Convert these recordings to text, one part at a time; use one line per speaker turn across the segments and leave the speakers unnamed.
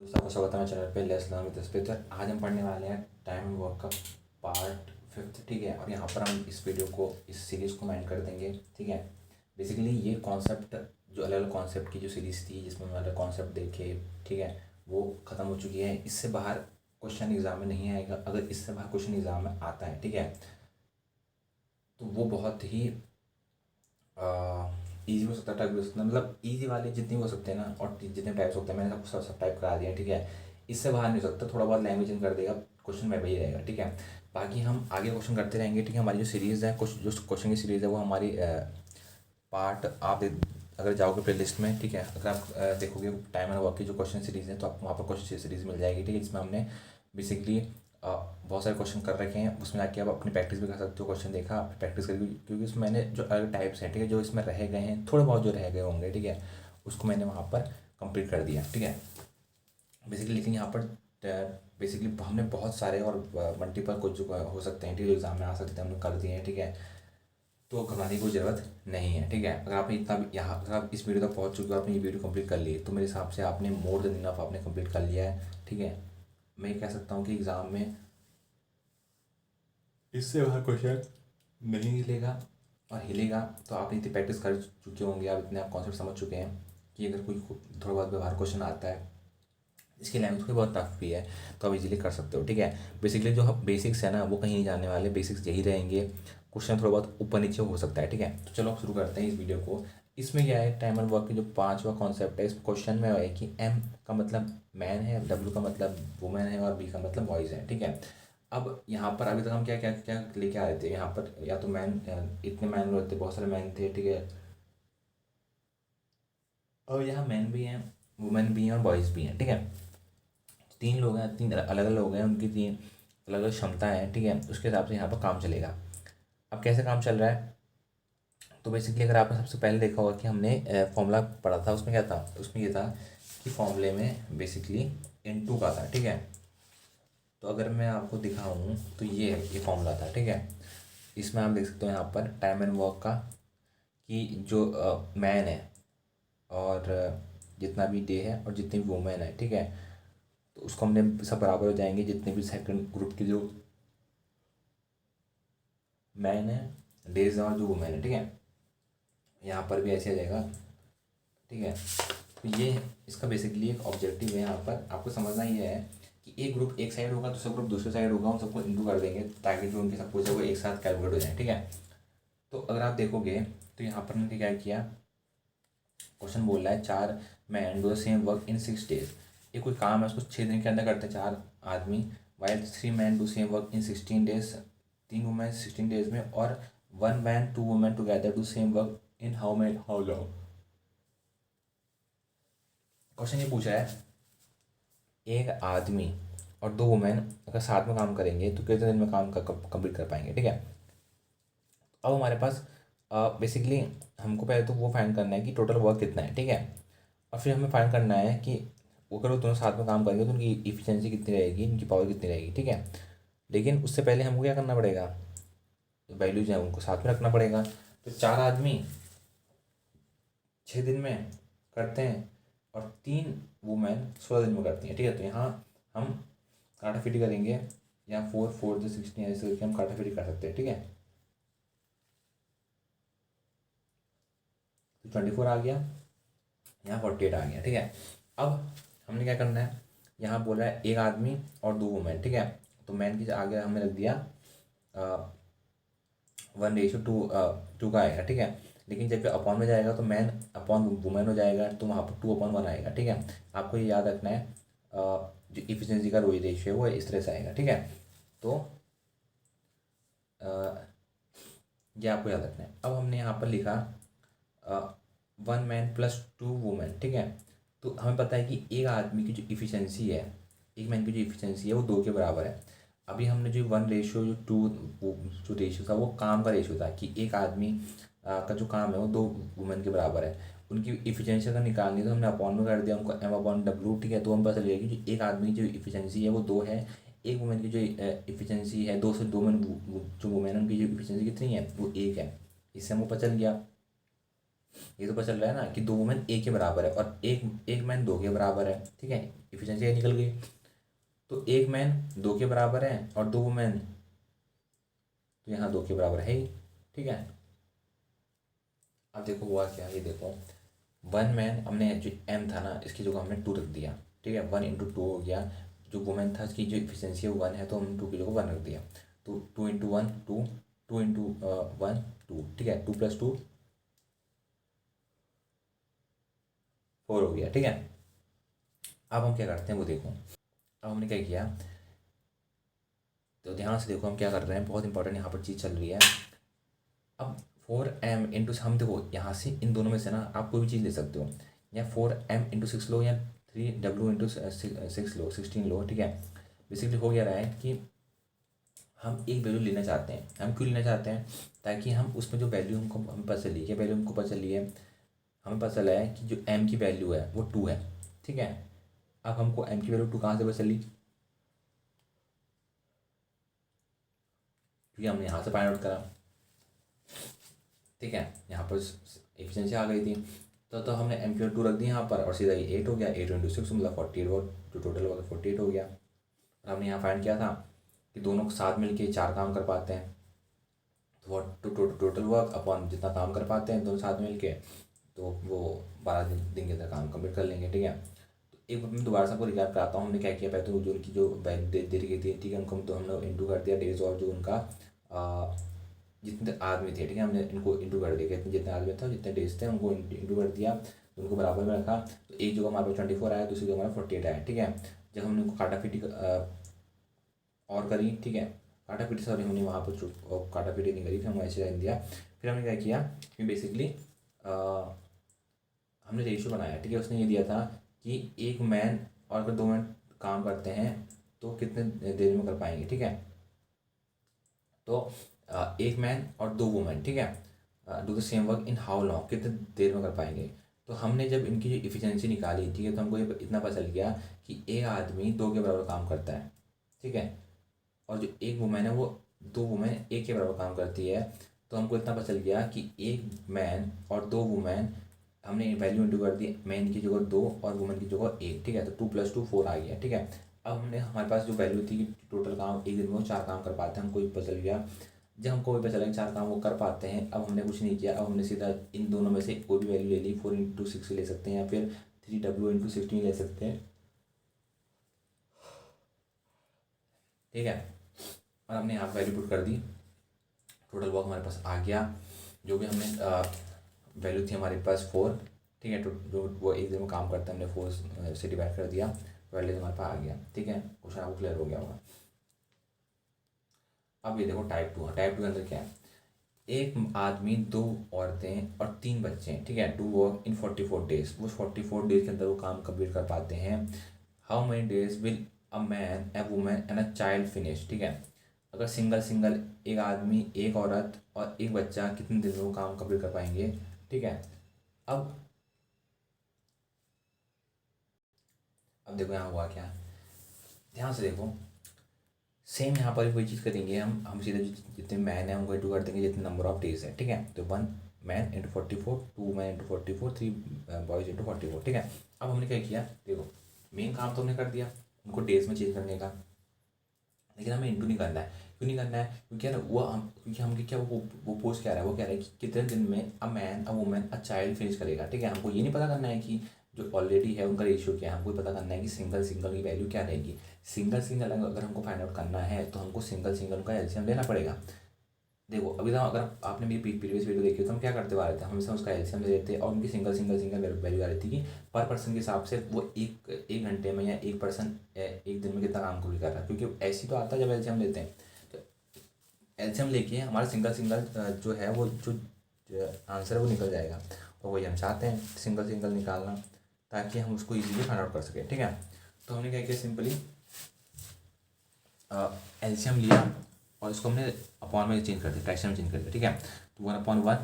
सबका स्वागत है मेरे चैनल पे लेट्स लर्न विद स्पिरिट। तो आज हम पढ़ने वाले हैं टाइम एंड वर्क का पार्ट 5, ठीक है। और यहाँ पर हम इस वीडियो को, इस सीरीज़ को एंड कर देंगे, ठीक है। बेसिकली ये कॉन्सेप्ट, जो अलग अलग कॉन्सेप्ट की जो सीरीज़ थी जिसमें हम अलग कॉन्सेप्ट देखे, ठीक है, वो ख़त्म हो चुकी है। इससे बाहर क्वेश्चन एग्ज़ाम में नहीं आएगा। अगर इससे बाहर क्वेश्चन एग्ज़ाम में आता है, ठीक है, तो वो बहुत ही ईजी हो सकता है, टाइप हो सकता है। मतलब ईजी वाले जितने हो सकते हैं ना, और जितने टाइप्स होते हैं, मैंने सब टाइप करा दिया है, ठीक है। इससे बाहर नहीं हो सकता। थोड़ा बहुत लैंग्वेज इन कर देगा, क्वेश्चन में वही रहेगा, ठीक है। बाकी हम आगे क्वेश्चन करते रहेंगे, ठीक है। हमारी जो सीरीज़ है, कुछ जो क्वेश्चन की सीरीज़ है, वो हमारी पार्ट आप अगर जाओगे प्ले लिस्ट में, ठीक है, अगर आप देखोगे टाइम एंड वर्क की जो क्वेश्चन सीरीज़ है, तो आपको वहाँ पर क्वेश्चन सीरीज़ मिल जाएगी, ठीक है। जिसमें हमने बेसिकली बहुत सारे क्वेश्चन कर रखे हैं। उसमें जाके आप अपनी प्रैक्टिस भी कर सकते हो। क्वेश्चन देखा, आप प्रैक्टिस करेंगे, क्योंकि उसमें मैंने जो अलग टाइप्स हैं, ठीक है, जो इसमें रह गए हैं, थोड़े बहुत जो रह गए होंगे, ठीक है, उसको मैंने वहाँ पर कंप्लीट कर दिया, ठीक है। बेसिकली लेकिन यहाँ पर बेसिकली हमने बहुत सारे और मल्टीपल कुछ जो हो सकते हैं, ठीक है, एग्जाम में आ सकते हैं, हमने कर दिए हैं, ठीक है। तो घबराने की कोई ज़रूरत नहीं है, ठीक है। अगर आपने इतना भी यहाँ, अगर आप इस वीडियो तक पहुँच चुके हो, आपने ये वीडियो कंप्लीट कर ली है, तो मेरे हिसाब से आपने मोर देन इनफ आपने कंप्लीट कर लिया है, ठीक है। मैं ये कह सकता हूँ कि एग्ज़ाम में इससे बाहर क्वेश्चन नहीं हिलेगा, और हिलेगा तो आप इतनी प्रैक्टिस कर चुके होंगे, आप इतने आप कॉन्सेप्ट समझ चुके हैं कि अगर कोई थोड़ा बहुत व्यवहार क्वेश्चन आता है, इसकी लैंग्वेज कोई बहुत टफ भी है, तो आप इजीली कर सकते हो, ठीक है। बेसिकली जो बेसिक्स है ना, वो कहीं नहीं जाने वाले, बेसिक्स यही रहेंगे। क्वेश्चन थोड़ा बहुत ऊपर नीचे हो सकता है, ठीक है। तो चलो शुरू करते हैं इस वीडियो को। इसमें क्या है, टाइम एंड वर्क की जो पांचवा कॉन्सेप्ट है, इस क्वेश्चन में है कि एम का मतलब मैन है, डब्ल्यू का मतलब वुमेन है, और बी का मतलब बॉयज़ है, ठीक है। अब यहाँ पर अभी तक हम क्या क्या क्या लेके आ रहे थे, यहाँ पर या तो मैन, इतने मैन होते, बहुत सारे मैन थे, ठीक है। और यहाँ मैन भी हैं, वुमेन भी हैं, और बॉयज़ भी हैं, ठीक है। तीन लोग हैं, तीन अलग अलग लोग हैं, उनकी तीन अलग अलग क्षमताएं हैं, ठीक है। उसके हिसाब से यहाँ पर काम चलेगा। अब कैसे काम चल रहा है, तो बेसिकली अगर आपने सबसे पहले देखा होगा कि हमने फॉर्मूला पढ़ा था, उसमें क्या था, उसमें ये था कि फॉर्मूले में बेसिकली N2 का था, ठीक है। तो अगर मैं आपको दिखाऊँ तो ये है, ये फॉर्मूला था, ठीक है। इसमें आप देख सकते हो यहाँ पर टाइम एंड वर्क का, कि जो मैन है, और जितना भी डे है, और जितनी भी वुमेन है, ठीक है, तो उसको हमने सब बराबर हो जाएंगे। जितने भी सेकंड ग्रुप के जो मैन है, डेज है, और जो वुमेन है, ठीक है, यहाँ पर भी ऐसे आ जाएगा, ठीक है। तो ये इसका बेसिकली एक ऑब्जेक्टिव है। यहाँ पर आपको समझना ये है कि एक ग्रुप एक साइड होगा, दूसरा ग्रुप दूसरे साइड होगा, उन सबको इंटू कर देंगे, ताकि जो उनके सब कुछ है वो एक साथ कैलकुलेट हो जाए, ठीक है। तो अगर आप देखोगे तो यहाँ पर मैंने क्या किया, क्वेश्चन बोल रहा है 4 man do the same work in 6 days. ये कोई काम है, उसको 6 दिन के अंदर करते हैं 4 आदमी। While 3 man do same work in 16 days, 3 women 16 days में, और 1 man 2 women together do same work in how long. Question ये पूछा है, एक आदमी और 2 वुमेन अगर साथ में काम करेंगे तो कितने दिन में काम कंप्लीट कर पाएंगे, ठीक है। अब हमारे पास बेसिकली हमको पहले तो वो फाइंड करना है कि टोटल वर्क कितना है, ठीक है। और फिर हमें फाइंड करना है कि वो अगर वो दोनों साथ में काम करेंगे तो उनकी इफिशियंसी कितनी रहेगी, उनकी पावर कितनी रहेगी, ठीक है। लेकिन उससे पहले हमको क्या करना पड़ेगा, वैल्यूज हैं उनको साथ में रखना पड़ेगा। तो 4 आदमी 6 दिन में करते हैं, और 3 वुमेन 16 दिन में करती हैं, ठीक है। तो यहाँ हम काटाफिटी करेंगे, यहाँ 4 4 जो 16 ऐसे करके हम काटाफिटी कर सकते हैं, ठीक है। तो 24 आ गया, यहाँ 48 आ गया, ठीक है। अब हमने क्या करना है, यहाँ बोला है एक आदमी और 2 वुमेन, ठीक है। तो मैन की आगे हमने रख दिया 1:2 का आएगा, ठीक है। लेकिन जब अपॉन में जाएगा तो मैन अपॉन वुमेन हो जाएगा, तो वहाँ पर 2/1 आएगा, ठीक है। आपको ये याद रखना है, जो इफिशियंसी का रोई रेशियो है वो इस तरह से आएगा, ठीक है। तो अ, ये आपको याद रखना है। अब हमने यहाँ पर लिखा 1 मैन + 2 वुमेन, ठीक है। तो हमें पता है कि एक आदमी की जो इफिशियंसी है, एक मैन की जो इफिशियंसी है वो 2 के बराबर है। अभी हमने जो 1:2 वो जो रेशियो था वो काम का रेशियो था, कि एक आदमी का जो काम है वो 2 वुमेन के बराबर है। उनकी इफिशियंसी अगर निकालनी है तो हमने अपॉन में कर दिया उनको M/W, ठीक है। तो हम पता चल गया कि जो एक आदमी की जो इफिशियंसी है वो 2 है, एक वुमेन की जो इफिशियंसी है 2 से 2 में जो वुमेन है उनकी जो इफिशियंसी कितनी है वो 1 है। इससे हमको पता चल गया। ये तो पता चल रहा है ना कि दो वुमेन ए के बराबर है और एक एक मैन दो के बराबर है, ठीक है। इफिशिएंसी निकल गई। तो एक मैन दो के बराबर है और दो वुमेन तो यहाँ दो के बराबर है ही, ठीक है। अब देखो हुआ क्या, ये देखो वन मैन हमने जो एम था ना इसकी जगह हमने टू रख दिया, ठीक है। 1 × 2 हो गया। जो वुमेन था इसकी जो इफिशिएंसी है वो 1 है तो हमने टू की जगह 1 रख दिया। तो 2 × 1 2, 2 × 1 2, ठीक है। 2 + 2 4 हो गया, ठीक है। अब हम क्या करते हैं वो देखो। अब हमने क्या किया, तो ध्यान से देखो हम क्या कर रहे हैं, बहुत इंपॉर्टेंट यहाँ पर चीज़ चल रही है। अब 4m × हम देखो यहाँ से इन दोनों में से ना आप कोई भी चीज़ ले सकते हो, या 4m × 6 लो या 3w × 6 लो, 16 लो, ठीक है। बेसिकली हो क्या रहा है कि हम एक वैल्यू लेना चाहते हैं। हम क्यों लेना चाहते हैं, ताकि हम उसमें जो वैल्यू हमको हमें पता चली, क्या वैल्यू हमको पता चली है, हमें पता चला है कि जो m की वैल्यू है वो 2 है, ठीक है। अब हमको m की वैल्यू 2 कहाँ से पता चली, क्योंकि हमने यहाँ से फाइंड आउट करा, ठीक है। यहाँ पर एफिशिएंसी आ गई थी तो हमने एम की 2 रख दी यहाँ पर और सीधा ये 8 हो गया। 8 × 6 मतलब 48 और जो टोटल होगा 48 हो गया। और हमने यहाँ फाइंड किया था कि दोनों साथ मिलके 4 काम कर पाते हैं, तो टोटल वर्क अपॉन जितना काम कर पाते हैं दोनों साथ मिलके, तो वो 12 दिन के अंदर काम कंप्लीट कर लेंगे, ठीक है। तो एक बार मैं दोबारा से आपको रिकैप कराता हूँ हमने क्या किया। पहले तो जो उनकी जो वैल्यू दे रही थी, ठीक है, उनको तो हमने इंटू कर दिया डेज और जो उनका जितने आदमी थे, ठीक है, हमने इनको इंटू कर दिया कि जितने आदमी थे जितने डेज थे उनको इंटू कर दिया, तो उनको बराबर में रखा। तो एक जगह हमारे पास 24 आया, दूसरी जगह हमारा 48 आया, ठीक है। जब हमने उनको काटा पीटी और करी, ठीक है, काटा पीटी सॉरी हमने वहाँ पर काटा पीटी नहीं करी, फिर हम ऐसे रहने दिया। फिर हमने क्या किया कि बेसिकली हमने रेशियो बनाया, ठीक है। उसने ये दिया था कि एक मैन और अगर दो मैन काम करते हैं तो कितने देर में कर पाएंगे, ठीक है। तो एक मैन और दो वुमेन, ठीक है, do the same work in how long, कितने देर में कर पाएंगे। तो हमने जब इनकी जो इफिशिएंसी निकाली, ठीक है, तो हमको ये इतना पता चल गया कि एक आदमी दो के बराबर काम करता है, ठीक है, और जो एक वुमेन है वो दो वुमेन एक के बराबर काम करती है। तो हमको इतना पता चल गया कि एक मैन और दो वुमेन, हमने वैल्यू इंटू कर दी, मैन की जगह 2 और वुमेन की जगह 1, ठीक है। तो 2 + 2 4 आ गया, ठीक है। अब हमने हमारे पास जो वैल्यू थी कि टोटल काम एक दिन में वो 4 काम कर पाते हैं, हमको ये पता चल गया। जब हमको भी पता चला कि 4 काम वो कर पाते हैं, अब हमने कुछ नहीं किया, अब हमने सीधा इन दोनों में से कोई भी वैल्यू ले ली। 4 × 6 ले सकते हैं या फिर 3w × 16 ले सकते हैं, ठीक है। और हमने यहाँ वैल्यू पुट कर दी, टोटल वर्क हमारे पास आ गया। जो भी हमने वैल्यू थी हमारे पास 4, ठीक है, तो जो वो एक दिन में काम करता है हमने 4 से डिवाइड कर दिया, वैल्यू हमारे पास आ गया, ठीक है। क्वेश्चन आपको क्लियर हो गया होगा। अब ये देखो टाइप 2, टाइप 2 के अंदर क्या है, एक आदमी, दो औरतें और 3 बच्चे हैं, ठीक है। डू वर्क इन 44 डेज, वो 44 डेज के अंदर वो काम कंप्लीट कर पाते हैं। How many days will a man, A women and a child finish, ठीक है। अगर सिंगल सिंगल एक आदमी, एक औरत और एक बच्चा कितने दिन में वो काम कंप्लीट कर पाएंगे, ठीक है। अब अब देखो यहाँ हुआ क्या, ध्यान से देखो। सेम यहाँ पर भी वही चीज़ करेंगे हम सीधे जितने मैन हैं उनको इंटू कर देंगे जितने नंबर ऑफ डेज है, ठीक है। तो 1 मैन × 44, 2 मैन × 44, 3 बॉयज़ × 44, ठीक है। अब हमने क्या किया, देखो मेन काम तो हमने कर दिया उनको डेज में चेंज करने का, लेकिन हमें इंटू नहीं करना है। क्यों नहीं करना है, क्योंकि यार वो हम, क्योंकि हम क्या वो पोस्ट कह रहा है, वो कह रहा है कि कितने दिन में a man, a women, a child finish करेगा, ठीक है। हमको ये नहीं पता करना है कि जो ऑलरेडी है उनका रेशियो क्या है, हमको पता करना है कि सिंगल सिंगल की वैल्यू क्या रहेगी। सिंगल सिंगल अगर हमको फाइंड आउट करना है तो हमको सिंगल सिंगल का एलसीएम लेना पड़ेगा। देखो अभी तो अगर आपने मेरी प्रीवियस वीडियो देखी तो हम क्या करते आ रहे थे, हमेशा उसका एलसीएम ले लेते और उनकी सिंगल सिंगल सिंगल वैल्यू आ रही थी कि पर पर्सन के हिसाब से वो एक घंटे में या एक पर्सन एक दिन में कितना काम पूरी कर रहा है। क्योंकि ऐसी तो आता है जब एलसीएम लेते हैं, तो एलसीएम लेके हमारा सिंगल सिंगल जो है वो जो आंसर है वो निकल जाएगा। और वही हम चाहते हैं सिंगल सिंगल निकालना, ताकि हम उसको ईजिली फाइंड आउट कर सकें, ठीक है। तो हमने क्या किया, सिंपली एलसीएम लिया और इसको हमने अपॉन में चेंज कर दिया, फ्रैक्शन में चेंज कर दिया, ठीक है। तो 1/1,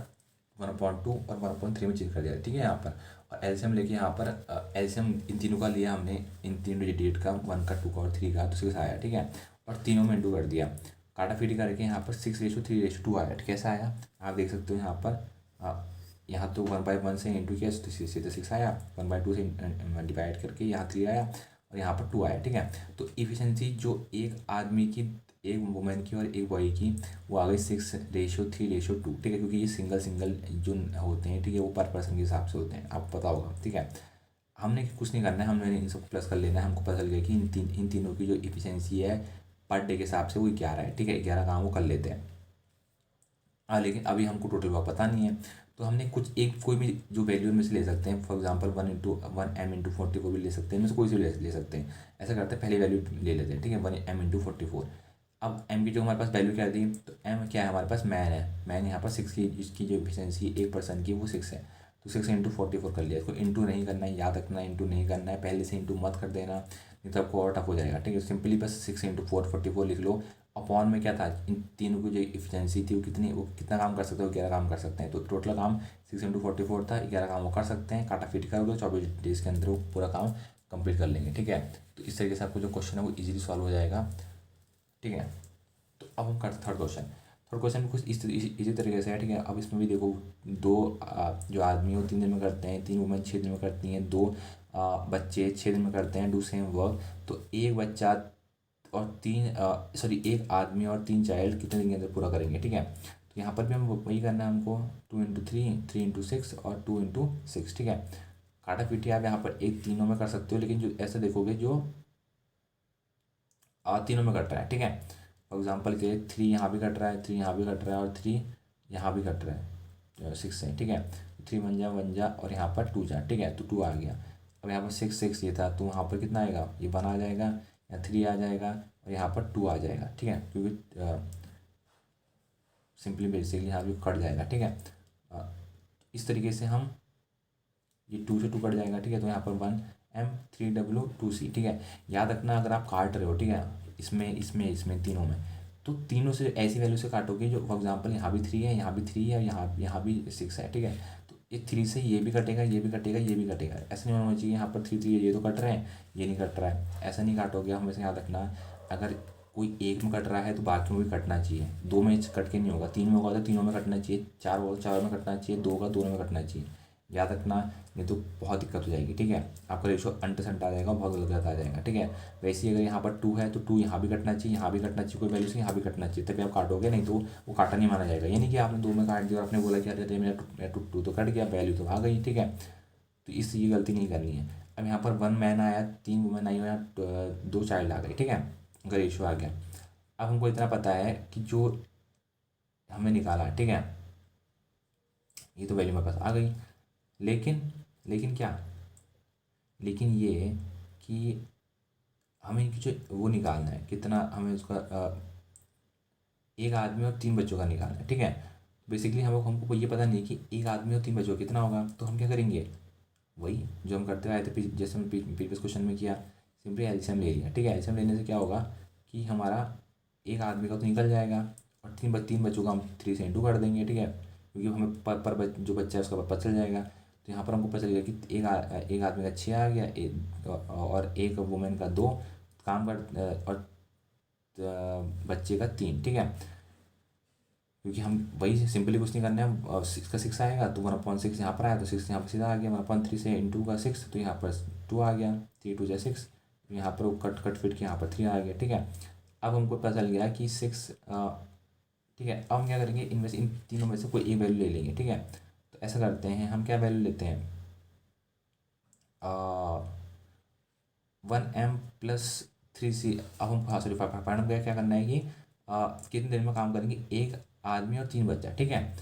1/2 और 1/3 में चेंज कर दिया, ठीक है यहाँ पर। और एलसीएम लेके यहाँ पर एलसीएम इन तीनों का लिया हमने, इन तीनों डिजिट का, 1 का, 2 का और 3 का, तो 6 आया, ठीक है। और तीनों में इंटू कर दिया, काटा फीटी करके यहाँ पर 6:3:2 आया, कैसा आया आप देख सकते हो यहाँ पर। यहाँ तो 1/1 से इंटू किया तो सीधे 6 आया, 1/2 से डिवाइड करके यहाँ 3 आया और यहाँ पर 2 आया, ठीक है। तो इफिशेंसी जो एक आदमी की, एक वुमेन की और एक बॉय की, वो आ गई 6:3:2, ठीक है, क्योंकि ये सिंगल सिंगल जो होते हैं, ठीक है, वो पर पर्सन के हिसाब से होते हैं, आपको पता होगा, ठीक है। हमने कुछ नहीं करना है, हमने इन सब प्लस कर लेना है। हमको पता चल गया कि इन तीनों की जो इफिशेंसी है पर डे के हिसाब से वो 11 है, ठीक है, 11 काम वो कर लेते हैं। लेकिन अभी हमको टोटल वर्क पता नहीं है, तो हमने कुछ एक कोई भी जो वैल्यू में से ले सकते हैं। फॉर एग्जांपल 1/1 m/40 को भी ले सकते हैं, इनमें से कोई से भी ले सकते हैं। ऐसा करते हैं, पहली वैल्यू ले लेते हैं, ठीक है, 1m/44। अब m की जो हमारे पास वैल्यू क्या दी, तो m क्या है हमारे पास, मैन है। मैन यहाँ पर 6 की, इसकी जो एफिशिएंसी एक पर्सन की वो 6 है, तो 6 × 44 कर लिया। इसको इंटू नहीं करना है, याद रखना, इंटू नहीं करना है, पहले से इंटू मत कर देना, नहीं तो आपको और टफ हो जाएगा, ठीक है। सिंपली बस 6 × 4 44 लिख लो। अपॉन में क्या था, इन तीनों की जो इफिशिएंसी थी वो कितना काम कर सकते हो, 11 काम कर सकते हैं। तो टोटल काम 6 × 44 था, 11 काम वो कर सकते हैं। काटा फिट करोगे 24 डेज के अंदर वो पूरा काम कंप्लीट कर लेंगे, ठीक है। तो इस तरीके से आपको जो क्वेश्चन है वो इजीली सॉल्व हो जाएगा, ठीक है। तो अब हम करते थर्ड क्वेश्चन। थर्ड क्वेश्चन भी कुछ इसी तरीके से है, ठीक है। अब इसमें भी देखो, दो जो आदमी वो 3 दिन में करते हैं, 3 वुमेन 6 दिन में करती हैं, 2 बच्चे 6 दिन में करते हैं, डू सेम वर्क। तो एक बच्चा और एक आदमी और 3 चाइल्ड कितने दिन के अंदर पूरा करेंगे, ठीक है। तो यहाँ पर भी हम वही करना है हमको, 2 × 3, 3 × 6 और 2 × 6, ठीक है। काटा पीटी आप यहाँ पर एक तीनों में कर सकते हो, लेकिन जो ऐसा देखोगे जो तीनों में कट रहा है, ठीक है। फॉर एग्जाम्पल के 3 यहाँ भी कट रहा है, 3 यहाँ भी कट रहा है और 3 यहाँ भी कट रहा है, 6 है, ठीक है। 3 1 जा और यहाँ पर 2 जा, ठीक है, तो 2 आ गया। अब यहाँ पर 6 ये था, तो वहाँ पर कितना आएगा, ये 1 आ जाएगा, या 3 आ जाएगा और यहाँ पर 2 आ जाएगा, ठीक है, क्योंकि सिंपली बेसिकली यहाँ भी कट जाएगा, ठीक है। इस तरीके से हम, ये 2 से 2 कट जाएगा, ठीक है। तो यहाँ पर 1m3w2c, ठीक है। याद रखना, अगर आप काट रहे हो, ठीक है, इसमें तीनों में, तो तीनों से ऐसी वैल्यू से काटोगे जो, फॉर एग्जांपल यहाँ भी 3 है, यहाँ भी 3 है और यहाँ भी 6 है, ठीक है। तो ये 3 से ये भी कटेगा, ये भी कटेगा, ये भी कटेगा। ऐसा नहीं होना चाहिए यहाँ पर 3 3 ये तो कट रहे हैं, ये नहीं कट रहा है, ऐसा नहीं काटोगे। हमेशा याद रखना, अगर कोई एक में कट रहा है तो बाकी में भी कटना चाहिए। 2 में कट के नहीं होगा, 3 में होगा तो तीनों में कटना चाहिए, 4 होगा 4 में कटना चाहिए, 2 का 2 में कटना चाहिए। याद रखना, नहीं तो बहुत दिक्कत हो जाएगी, ठीक है। आपका रेशो अंट आ जाएगा, बहुत गलत आ जाएगा, ठीक है। वैसे ही अगर यहाँ पर 2 है तो 2 यहाँ भी कटना चाहिए, यहाँ भी कटना चाहिए, कोई वैल्यू से यहाँ भी कटना चाहिए, तभी आप काटोगे, नहीं तो वो काटा नहीं माना जाएगा। ये नहीं कि आपने 2 में काट दिया और आपने बोला कि अरे मेरा 2 तो कट गया, वैल्यू तो आ गई, ठीक है। तो इस ये गलती नहीं करनी है। अब यहाँ पर 1 मैन आया, 3 वुमेन आई, या 2 चाइल्ड आ गए, ठीक है, अगर रेशो आ गया। अब हमको इतना पता है कि जो हमें निकाला, ठीक है, ये तो वैल्यू मेरे पास आ गई। लेकिन क्या, लेकिन ये कि हमें जो वो निकालना है, कितना हमें उसका एक आदमी और 3 बच्चों का निकालना है, ठीक है। बेसिकली हमको ये पता नहीं कि एक आदमी और 3 बच्चों कितना होगा, तो हम क्या करेंगे, वही जो हम करते आए थे, जैसे हम प्रीवियस क्वेश्चन में किया, सिंपली एलसीएम ले लिया, ठीक है। एलसीएम लेने से क्या होगा कि हमारा एक आदमी का तो निकल जाएगा और 3 बच्चों का हम 3 से इंटू कर देंगे, ठीक है, क्योंकि हमें जो बच्चा है उसका पता चल जाएगा। तो यहाँ पर हमको पता चलेगा कि एक आदमी का 6 आ गया, और एक वुमेन का 2 काम कर, और बच्चे का 3, ठीक है। क्योंकि हम वही सिंपली कुछ नहीं करना है, 6 का 6 आएगा तो 1/6 यहाँ पर आया, तो 6 यहाँ पर सीधा आ गया, 1/3 से इंटू का 6, तो यहाँ पर 2 आ गया, 3 2 6, यहाँ पर वो कट फिट के यहाँ पर 3 आ गया, ठीक है। अब हमको पता चल गया कि 6, ठीक है। अब हम क्या करेंगे, इनमें से इन तीनों में से कोई एक वैल्यू ले लेंगे, ठीक है। तो ऐसा करते हैं, हम क्या वैल्यू लेते हैं, 1m+3c। अब हम, हाँ सॉरी, फाइंड हम क्या करना है कि कितनी देर में काम करेंगे, एक आदमी और 3 बच्चा, ठीक है।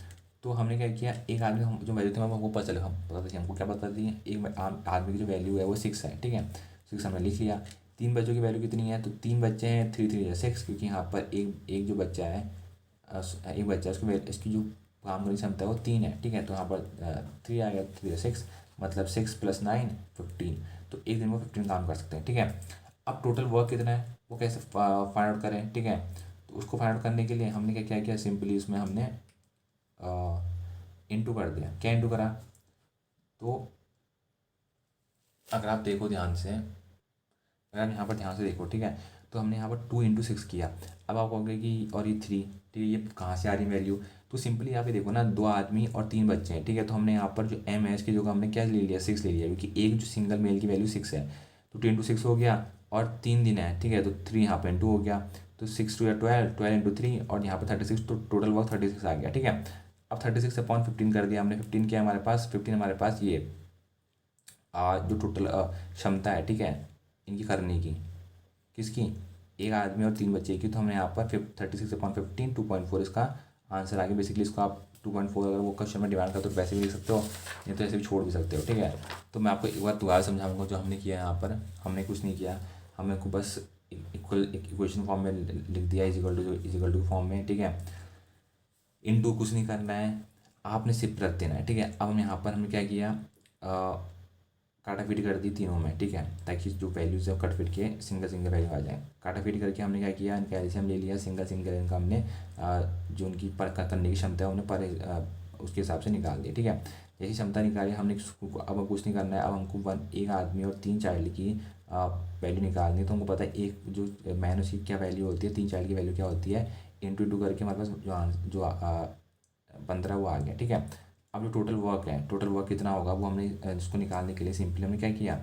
तो हमने क्या किया, एक आदमी हम जो वैल्यू थी हमको पता चला, हम पता थी हमको क्या पता थी, एक आदमी की जो वैल्यू है वो 6 है, ठीक है, 6 हमने लिख लिया। 3 बच्चों की वैल्यू कितनी है, तो 3 बच्चे हैं, 3 3 6, क्योंकि यहाँ पर एक जो बच्चा है, एक बच्चा है, इसकी जो काम करने की क्षमता है वो 3 है, ठीक है। तो यहाँ पर 3 आ गया, 3 6, मतलब 6 + 9 15। तो एक दिन में 15 काम कर सकते हैं, ठीक है। अब टोटल वर्क कितना है वो कैसे फाइंड आउट करें, ठीक है। तो उसको फाइंड आउट करने के लिए हमने क्या किया, सिंपली उसमें हमने इंटू कर दिया। क्या इंटू करा, तो अगर आप देखो ध्यान से, अगर यहाँ पर ध्यान से देखो, ठीक है, तो हमने यहाँ पर 2 × 6 किया। अब आप कहोगे कि और ये 3, ठीक है, ये कहाँ से आ रही वैल्यू? तो सिंपली यहाँ पे देखो ना, 2 आदमी और 3 बच्चे हैं, ठीक है, तो हमने यहाँ पर जो एम है इसकी जगह हमने क्या ले लिया, 6 ले लिया, क्योंकि एक जो सिंगल मेल की वैल्यू 6 है। तो 2 × 6 हो गया, और 3 दिन है, ठीक है, तो 3 यहाँ पर इंटू हो गया, तो 6 × 2 या 12, 12 × 3, और यहाँ पर 36, तो टोटल वर्क 36 आ गया, ठीक है। अब 36/15 कर दिया हमने, 15 क्या है हमारे पास, 15 हमारे पास ये जो टोटल क्षमता है, ठीक है, इनकी करने की, किसकी, एक आदमी और 3 बच्चे की। तो हमने यहाँ पर 36/15 2.4 इसका आंसर आ गया। बेसिकली इसको आप 2.4 अगर वो क्वेश्चन में डिमांड करते हो तो वैसे भी लिख सकते हो, नहीं तो ऐसे भी छोड़ भी सकते हो, ठीक है। तो मैं आपको एक बार दोबारा समझाऊंगा जो हमने किया यहाँ पर। हमने कुछ नहीं किया, हमने को बस इक्वेशन फॉर्म में लिख दिया, इज इक्वल टू फॉर्म में, ठीक है। इनटू कुछ नहीं करना है, आपने सिर्फ रख देना है, ठीक है। अब हम यहाँ पर हमने क्या किया, काटा पीट कर दी तीनों में, ठीक है, ताकि जो वैल्यूज है कट फिट के सिंगल सिंगल वैल्यू आ जाए। काटा पीट करके हमने क्या किया, इनका एलसीएम ले लिया, सिंगल सिंगल इनका हमने जो उनकी पर करने की क्षमता है उन्हें पर उसके हिसाब से निकाल दिया, ठीक है। जैसी क्षमता निकाली हमने, अब हम कुछ नहीं करना है। अब हमको एक आदमी और 3 चाइल्ड की वैल्यू निकालनी है। तो हमको पता है एक जो मैन उसकी क्या वैल्यू होती है, 3 चाइल्ड की वैल्यू क्या होती है, इंटू टू करके हमारे पास जो 15 वो आ गया, ठीक है। अब जो टोटल वर्क है, टोटल वर्क कितना होगा वो हमने इसको निकालने के लिए सिंपली हमने क्या किया,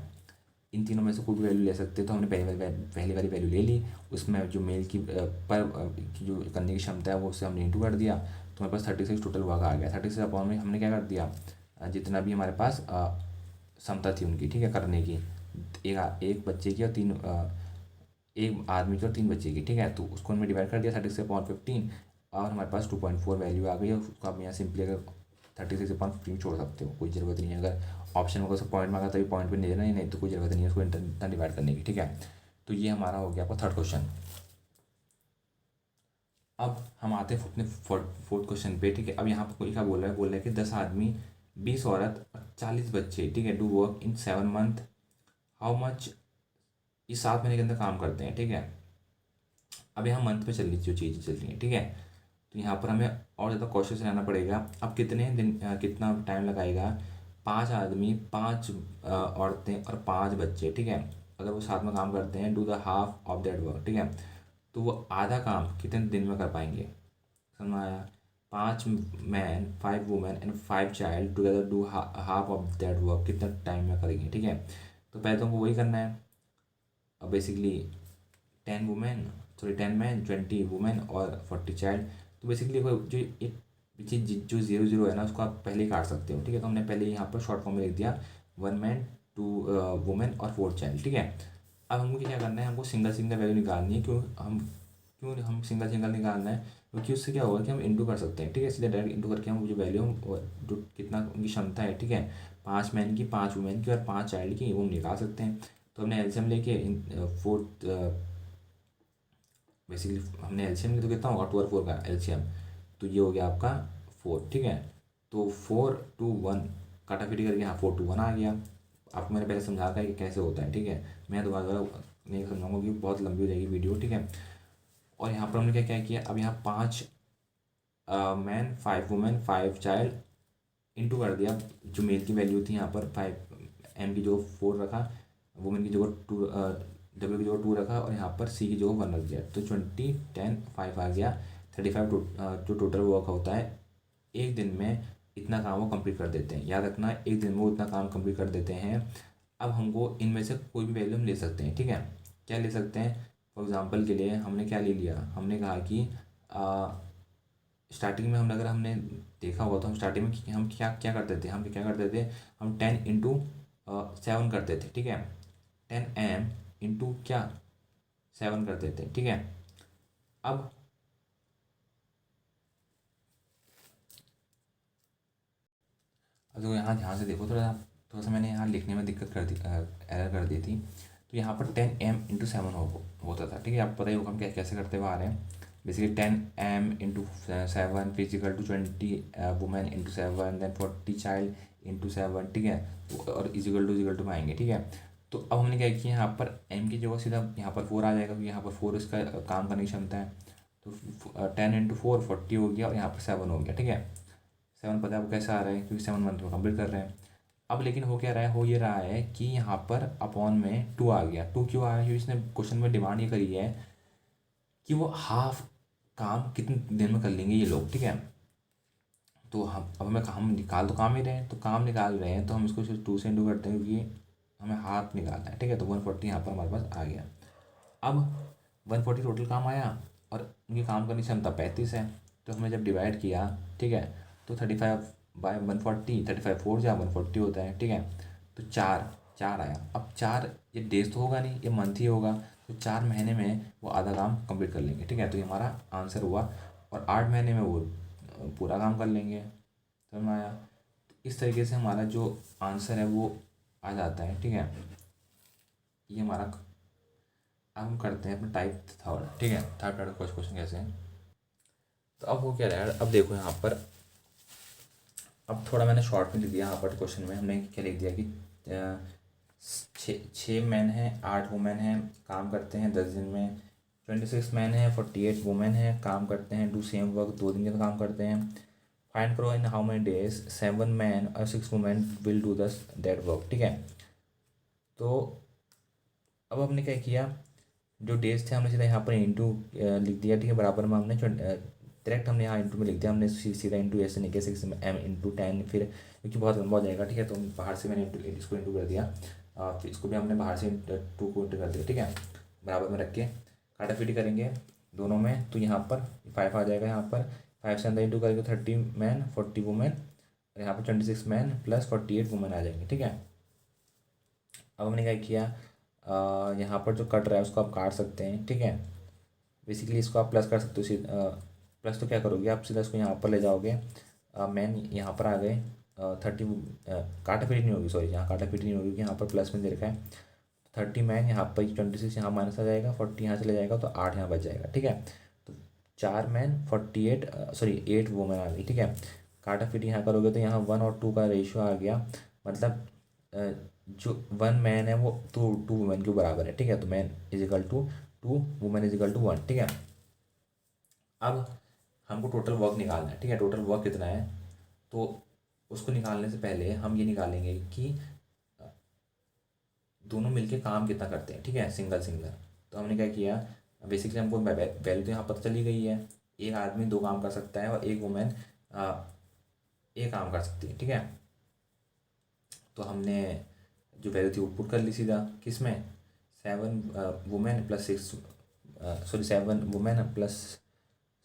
इन तीनों में से कोई भी वैल्यू ले सकते हैं। तो हमने पहली वाली वैल्यू ले ली, उसमें जो मेल की की जो करने की क्षमता है वो उससे हमने इंटू कर दिया, तो हमारे पास 36 टोटल वर्क आ गया। 36 अपॉन में हमने क्या कर दिया, जितना भी हमारे पास क्षमता थी उनकी, ठीक है, करने की, एक बच्चे की और 3 एक आदमी की और 3 बच्चे की, ठीक है, तो उसको हमने डिवाइड कर दिया 36/15, और हमारे पास 2.4 वैल्यू आ गई। और उसको आप यहाँ सिंपली अगर 36/15 छोड़ सकते हो, कोई ज़रूरत नहीं है। अगर ऑप्शन होगा सब पॉइंट में आगा तभी पॉइंट पे नहीं देना, नहीं तो कोई ज़रूरत नहीं है उसको इतना डिवाइड करने की, ठीक है। तो ये हमारा हो गया आपका थर्ड क्वेश्चन। अब हम आते हैं अपने फोर्थ क्वेश्चन पे, ठीक है। अब यहाँ पर कोई क्या बोल रहा है कि 10 आदमी, 20 औरत और 40 बच्चे, ठीक है, do work in 7 month, how much, इस 7 महीने के अंदर काम करते हैं, ठीक है। अब यहाँ मंथ पे चल रही जो चीज़ें चल रही हैं, ठीक है। तो यहाँ पर हमें और ज़्यादा कॉशियस रहना पड़ेगा। अब कितने दिन कितना टाइम लगाएगा, 5 आदमी, 5 औरतें और 5 बच्चे, ठीक है, अगर वो साथ में काम करते हैं, do the half of that work, ठीक है, तो वो आधा काम कितने दिन में कर पाएंगे, समझ में आया। 5 man, 5 women and 5 child together do half of that work, कितना टाइम में करेंगे, ठीक है। तो पहले तो हमको वही करना है। अब बेसिकली 10 मैन 20 वुमेन और 40 चाइल्ड। तो बेसिकली जो एक पीछे जो 0 0 है ना, उसको आप पहले ही काट सकते हो, ठीक है। तो हमने पहले यहाँ पर शॉर्ट फॉर्म में लिख दिया 1 मैन 2 वुमेन और 4 चाइल्ड, ठीक है। अब हमको क्या करना है, हमको सिंगल सिंगल वैल्यू निकालनी है। क्यों हम सिंगल सिंगल निकालना है, क्योंकि उससे क्या होगा कि हम इंटू कर सकते हैं, ठीक है, सीधे डायरेक्ट इंटू करके हम जो वैल्यू जो कितना उनकी क्षमता है, ठीक है, 5 मैन की, 5 वुमेन की और 5 चाइल्ड की, वो हम निकाल सकते हैं। तो हमने एलसीएम लेके फोर्थ, बेसिकली हमने एलसीएम लिया तो कितना होगा, 2 और 4 का एलसीएम, तो ये हो गया आपका 4, ठीक है। तो 4 to 1 काटाफिटी करके यहाँ 4 to 1 आ गया। आपको मैंने पहले समझा था कि कैसे होता है, ठीक है, मैं दोबारा नहीं समझाऊंगा क्योंकि बहुत लंबी हो जाएगी वीडियो, ठीक है। और यहाँ पर हमने क्या क्या किया, अब यहाँ 5 मैन, 5 वुमेन, 5 चाइल्ड इंटू कर दिया, जो मेल की वैल्यू थी यहाँ पर 5 एम की जगह 4 रखा, वुमेन की जगह 2, डब्ल्यू की जगह 2 रखा, और यहाँ पर सी की जगह 1 रख दिया, तो 20 10 5 आ गया। 35 जो टोटल वर्क होता है एक दिन में, इतना काम वो कंप्लीट कर देते हैं। याद रखना, एक दिन में वो इतना काम कंप्लीट कर देते हैं। अब हमको इनमें से कोई भी वैल्यू हम ले सकते हैं, ठीक है। क्या ले सकते हैं, फॉर एग्जांपल के लिए हमने क्या ले लिया, हमने कहा कि स्टार्टिंग में हम अगर हमने देखा होगा तो हम स्टार्टिंग में हम क्या क्या करते थे, हम 10 × 7 करते थे, ठीक है, 10 m इंटू क्या 7 करते थे, ठीक है। अब तो यहाँ ध्यान से देखो, थोड़ा थोड़ा सा मैंने यहाँ लिखने में दिक्कत कर दी, एरर कर दी थी। तो यहाँ पर 10 m × 7 होता था, ठीक है, आपको पता ही होगा हम कैसे करते हुए आ रहे हैं। Basically 10 m × 7 physical to 20 women into 7, then 40 child into 7, ठीक है, और इजिकल टू आएंगे, ठीक है। तो अब हमने क्या किया, यहाँ पर m की जगह सीधा यहाँ पर 4 आ जाएगा, क्योंकि यहाँ पर 4 इसका काम करने की क्षमता है। तो 10 × 4 40 हो गया, और यहाँ पर 7 हो गया, ठीक है। 7 पता है आपको कैसे आ रहा है, क्योंकि 7 मंथ में कंप्लीट कर रहे हैं। अब लेकिन हो क्या रहा है, हो ये रहा है कि यहाँ पर अपॉन में 2 आ गया। 2 क्यों आ रहा है, क्योंकि इसने क्वेश्चन में डिमांड ये करी है कि वो हाफ काम कितने दिन में कर लेंगे ये लोग, ठीक है। तो हम निकाल तो काम ही रहे हैं, तो काम निकाल रहे हैं तो हम इसको सिर्फ 2 से इंटू करते हैं, क्योंकि हमें हाफ निकालना है, ठीक है। तो 140 यहाँ पर हमारे पास आ गया। अब 140 टोटल काम आया और उनकी काम करने की क्षमता 35 है। तो हमें जब डिवाइड किया, ठीक है, तो 35/140, 35 4 जा 140 होता है, ठीक है। तो चार चार आया। अब चार, ये डेज तो होगा नहीं, ये मंथ ही होगा। तो 4 महीने में वो आधा काम कंप्लीट कर लेंगे, ठीक है। तो ये हमारा आंसर हुआ। और 8 महीने में वो पूरा काम कर लेंगे। समझ में आया। तो इस तरीके से हमारा जो आंसर है वो आ जाता है, ठीक है। ये हमारा। अब हम करते हैं अपना टाइप थर्ड, ठीक है। थर्ड टाइप का क्वेश्चन कैसे है। तो अब वो क्या रहा है, अब देखो यहाँ पर, अब थोड़ा मैंने शॉर्ट में लिख दिया। यहाँ पर क्वेश्चन में हमने क्या लिख दिया कि छः मैन हैं, 8 वुमेन हैं, काम करते हैं 10 दिन में। 26 मैन है, 48 वुमेन है, काम करते हैं, डू सेम वर्क, 2 दिन के काम करते हैं। फाइंड करो इन हाउ मेनी डेज 7 मैन और 6 वुमेन विल डू दस दैट वर्क, ठीक है। तो अब हमने क्या किया, जो डेज थे हमने सीधा यहाँ पर इंटू लिख दिया, ठीक है। बराबर में हमने डायरेक्ट हमने यहाँ इंटू में लिख दिया, हमने सीधा इंटू ऐसे नहीं किया 6m इंटू 10, फिर क्योंकि बहुत लंबा हो जाएगा, ठीक है। तो बाहर से मैंने इसको इंटू कर दिया। फिर इसको भी हमने बाहर से 2 को इंटू कर दिया, ठीक है। बराबर में रख के काटाफीटी करेंगे दोनों में, तो यहाँ पर 5 आ जाएगा। यहाँ पर 5 से अंदर इंटू करेंगे 30 मैन 40 वुमेन, और यहाँ पर 26 मैन प्लस 48 वुमेन आ जाएंगे, ठीक है। अब हमने क्या किया, यहाँ पर जो कट रहा है उसको आप काट सकते हैं, ठीक है। बेसिकली इसको आप प्लस कर सकते हो। प्लस तो क्या करोगे आप, सीधा इसको यहाँ पर ले जाओगे। मैन यहाँ पर आ गए 30, काटा पीटी नहीं होगी, सॉरी, यहाँ काटा पीटी नहीं होगी, यहाँ पर प्लस में दे रखा है। 30 मैन यहाँ पर 26 यहाँ माइनस आ जाएगा, 40 यहाँ चले जाएगा, तो 8 यहाँ बच जाएगा, ठीक है। तो 4 मैन 48, सॉरी 8 वुमेन आ गई, ठीक है। काटा पीटी यहाँ करोगे तो यहाँ 1 और 2 का रेशियो आ गया, मतलब जो 1 मैन है वो 2 वुमेन के बराबर है, ठीक है। तो man is equal to 2, women is equal to 1, ठीक है। अब हमको टोटल वर्क निकालना है, ठीक है। टोटल वर्क कितना है, तो उसको निकालने से पहले हम ये निकालेंगे कि दोनों मिलके काम कितना करते हैं, ठीक है, सिंगल सिंगल। तो हमने क्या किया, बेसिकली हमको वैल्यू तो यहाँ पता चली गई है। एक आदमी 2 काम कर सकता है और एक वुमेन एक काम कर सकती है, ठीक है। तो हमने जो वैल्यू थी वो पुट कर ली सीधा किस में, 7 women plus 6, sorry 7 women plus,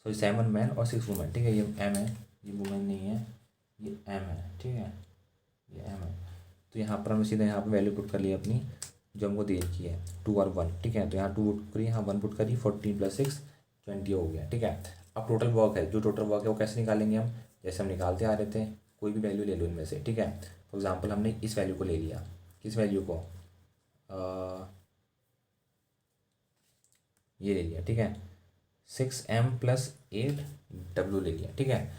sorry 7 man और 6 वुमेन, ठीक है। ये एम है, ये वुमेन नहीं है, ये एम है, ठीक है, ये एम है। तो यहाँ पर हमने सीधा यहाँ पर वैल्यू पुट कर ली अपनी, जो हमको दे रखी है 2 और 1, ठीक है। तो यहाँ 2 पुट करी, यहाँ 1 पुट करी, 14 प्लस 6 20 हो गया, ठीक है। अब टोटल वर्क है, जो टोटल वर्क है वो कैसे निकालेंगे हम, जैसे हम निकालते आ रहे थे, कोई भी वैल्यू ले लो इनमें से, ठीक है। फॉर एग्जाम्पल हमने इस वैल्यू को ले लिया, किस वैल्यू को, ये ले लिया, ठीक है। 6m प्लस 8w ले लिया, ठीक है।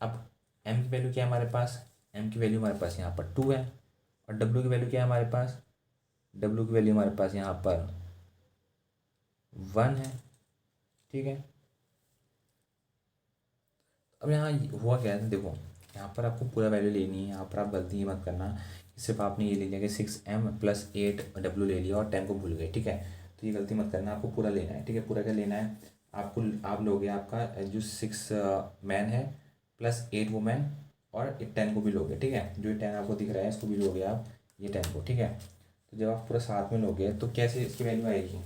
अब m की वैल्यू क्या है हमारे पास, m की वैल्यू हमारे पास यहाँ पर 2 है, और w की वैल्यू क्या है हमारे पास, w की वैल्यू हमारे पास यहाँ पर 1 है, ठीक है। अब यहाँ हुआ क्या है, देखो यहाँ पर आपको पूरा वैल्यू लेनी है, यहाँ पर आप गलती मत करना। सिर्फ आपने ये ले लिया कि 6m प्लस 8w ले लिया और 10 को भूल गए, ठीक है। तो ये गलती मत करना, आपको पूरा लेना है, ठीक है। पूरा क्या लेना है आपको, आप लोगे आपका जो 6 मैन है प्लस 8 वुमेन, और 10 को भी लोगे, ठीक है। जो 10 आपको दिख रहा है इसको भी लोगे आप, ये 10 को, ठीक है। तो जब आप पूरा साथ में लोगे तो कैसे इसकी वैल्यू आएगी,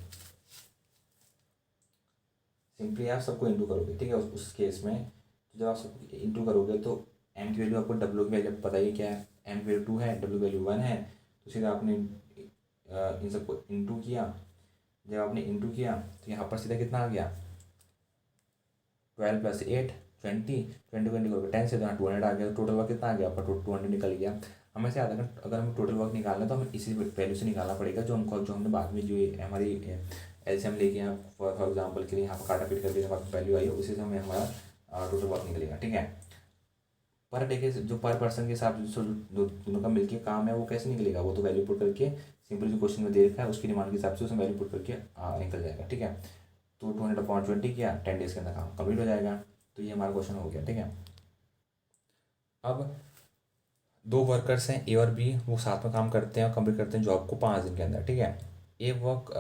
सिंपली आप सबको इंटू करोगे, ठीक है। उस केस में जब आप सबको इंटू करोगे तो m की वैल्यू आपको w की वैल्यू पता ही क्या है, m की वैल्यू 2 है, w की वैल्यू 1 है। तो सीधा आपने इन सबको इंटू किया। जब आपने इंटू किया तो यहाँ पर सीधा कितना आ गया, 12 प्लस 8 20, 20 करोगे 10 से, तो यहाँ 200 आ गया। तो टोटल वर्क कितना आ गया आपका, 200 निकल गया। हमें से आधा घंटा अगर हमें टोटल वर्क निकालना है तो हमें इसी वैल्यू से निकालना पड़ेगा, जो हमने बाद में जो हमारी एलसीएम लेके यहाँ फॉर एग्जाम्पल के लिए यहाँ पर काटा पीट करके वैल्यू आई है, उसी से हमें हमारा टोटल वर्क निकलेगा, ठीक है। पर डे के जो पर पर्सन के हिसाब से जो दोनों का मिलके काम है वो कैसे निकलेगा, वो तो वैल्यू पुट करके सिंपल जो क्वेश्चन में दे रखा है उसकी डिमांड के हिसाब से उसमें वैल्यू पुट करके निकल जाएगा, ठीक है। तो 200/20 किया, 10 डेज के अंदर काम कंप्लीट हो जाएगा। तो ये हमारा क्वेश्चन हो गया, ठीक है। अब दो वर्कर्स हैं ए और बी, वो साथ में काम करते हैं और कंप्लीट करते हैं जॉब को 5 दिन के अंदर, ठीक है। ए वर्क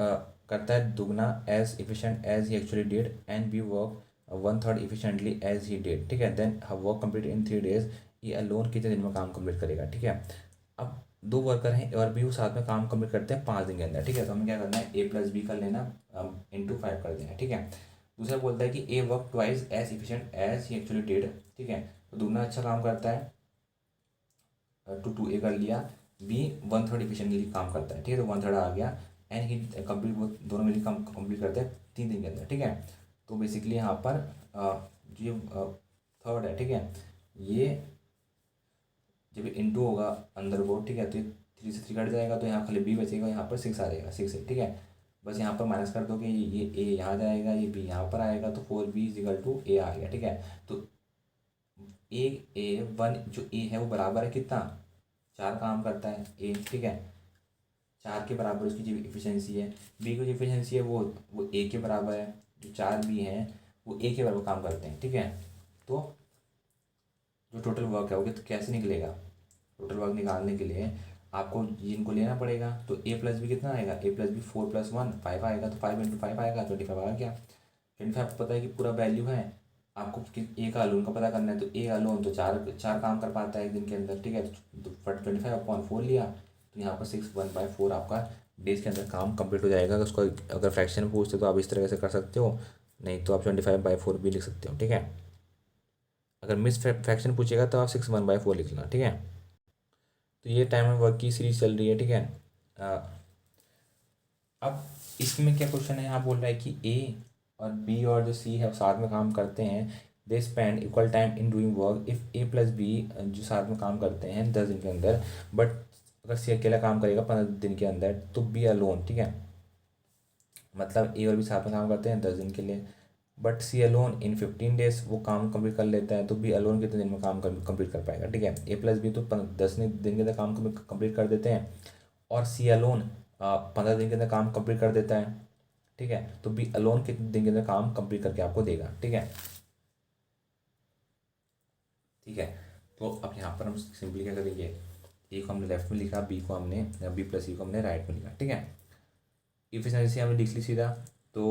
करता है दुगना as efficient as he actually did, and B work 1/3 efficiently as he did, ठीक है। Then work complete in 3 days, ये अलोन कितने दिन में काम कंप्लीट करेगा, ठीक है। अब दो वर्कर हैं ए और बी, वो साथ में काम कंप्लीट करते हैं 5 दिन के अंदर, ठीक है। तो हमें क्या करना है, ए प्लस बी कर लेना, इंटू 5 कर देना, ठीक है। दूसरा बोलता है कि A work twice as efficient as he actually did, ठीक है। तो दुगना अच्छा काम करता है, टू ए कर लिया। बी 1/3 इफिशिएंटली काम करता है, ठीक है, तो 1/3 आ गया। एंड ही कंप्लीट, वो दोनों मिलकर काम कंप्लीट करते हैं 3 दिन के अंदर, ठीक है। तो बेसिकली यहाँ पर जो थर्ड है, ठीक है, ये जब इनटू होगा अंदर को, ठीक है, तो ये 3 से 3 कट जाएगा, तो यहाँ खाली बी बचेगा, यहाँ पर 6 आ जाएगा, 6 है, ठीक है। बस यहाँ पर माइनस कर दो कि ये ए यहाँ जाएगा, ये बी यहाँ पर आएगा, तो 4b इजिकल टू ए आ गया, ठीक है। तो ए ए वन जो ए है वो बराबर है कितना, 4 काम करता है ए, ठीक है, 4 के बराबर उसकी जो इफिशियंसी है। बी की जो इफिशियंसी है वो ए के बराबर है, जो 4 बी हैं वो ए के बराबर काम करते हैं, ठीक है। तो जो टोटल वर्क है वो कैसे निकलेगा, टोटल वर्क निकालने के लिए आपको इनको लेना पड़ेगा। तो ए प्लस बी कितना आएगा, ए प्लस बी 4 + 1 5 आएगा, तो 5 × 5 आएगा, 25 आ गया। 25 पता है कि पूरा वैल्यू है, आपको ए का लोन का पता करना है, तो ए का लोन तो चार चार काम कर पाता है एक दिन के अंदर, ठीक है। तो 25/4 लिया, तो यहाँ पर 6/1/4 आपका डेज के अंदर काम कंप्लीट हो जाएगा। उसको अगर फ्रैक्शन में पूछते तो आप इस तरह से कर सकते हो, नहीं तो आप 25/4 भी लिख सकते हो, ठीक है। अगर मिस फ्रैक्शन पूछेगा तो आप 6/1/4 लिखना, ठीक है। तो ये टाइम एंड वर्क की सीरीज चल रही है, ठीक है। अ, अब इसमें क्या क्वेश्चन है, यहाँ बोल रहा है कि ए और बी और जो सी है वो साथ में काम करते हैं, they spend equal time in doing work if A plus B, जो साथ में काम करते हैं 10 दिन के अंदर, बट अगर सी अकेला काम करेगा 15 दिन के अंदर, तो बी अलोन, ठीक है, मतलब ए और बी साथ में काम करते हैं 10 दिन के लिए, but C alone in 15 days वो काम कंप्लीट कर लेता है, तो बी अलोन कितने दिन में काम कंप्लीट कर पाएगा, ठीक है। ए प्लस बी तो 10 दिन के अंदर काम कंप्लीट कर देते हैं, और सी अलोन 15 दिन के अंदर काम कंप्लीट कर देता है, ठीक है। तो बी अलोन कितने दिन के अंदर काम कंप्लीट करके आपको देगा, ठीक है, ठीक है। तो अब यहाँ पर हम सिंपली क्या करेंगे, ए को हमने लेफ्ट में लिखा, बी को हमने बी प्लस सी को हमने राइट में लिखा, ठीक है। इफिशिएंसी हमने लिख ली सीधा, तो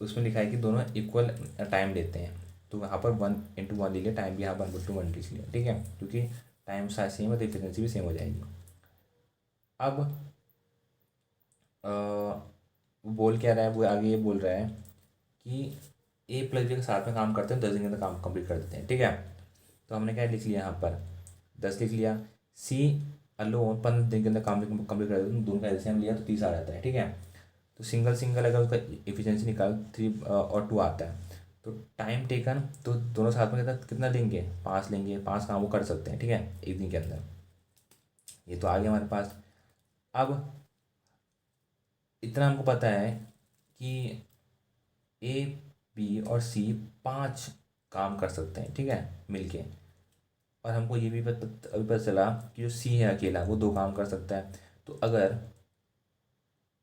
उसमें लिखा है कि दोनों इक्वल टाइम लेते हैं, तो यहाँ पर 1 × 1 ले लिया, टाइम भी यहाँ 1/1 लिख लिया, ठीक है, क्योंकि टाइम साइज सेम है तो इफिशिएंसी भी सेम हो जाएगी। अब वो बोल क्या रहा है, वो आगे ये बोल रहा है कि ए प्लस बी के साथ में काम करते हैं 10 दिन के अंदर काम कंप्लीट कर देते हैं, ठीक है। तो हमने क्या लिख लिया यहाँ पर 10 लिख लिया। सी अलोन 15 दिन के अंदर काम कंप्लीट कर देते हैं, दोनों का एलसीएम लिया तो 30 आ जाता है, ठीक है। तो सिंगल सिंगल अगर उसका इफिशियंसी निकाल 3 और 2 आता है, तो टाइम टेकन तो दोनों साथ में कितना लेंगे, 5 लेंगे, 5 काम वो कर सकते हैं, ठीक है, एक दिन के अंदर। ये तो आ गया हमारे पास। अब इतना हमको पता है कि ए बी और सी 5 काम कर सकते हैं, ठीक है, मिलके। और हमको ये भी अभी पता चला कि जो सी है अकेला वो 2 काम कर सकता है। तो अगर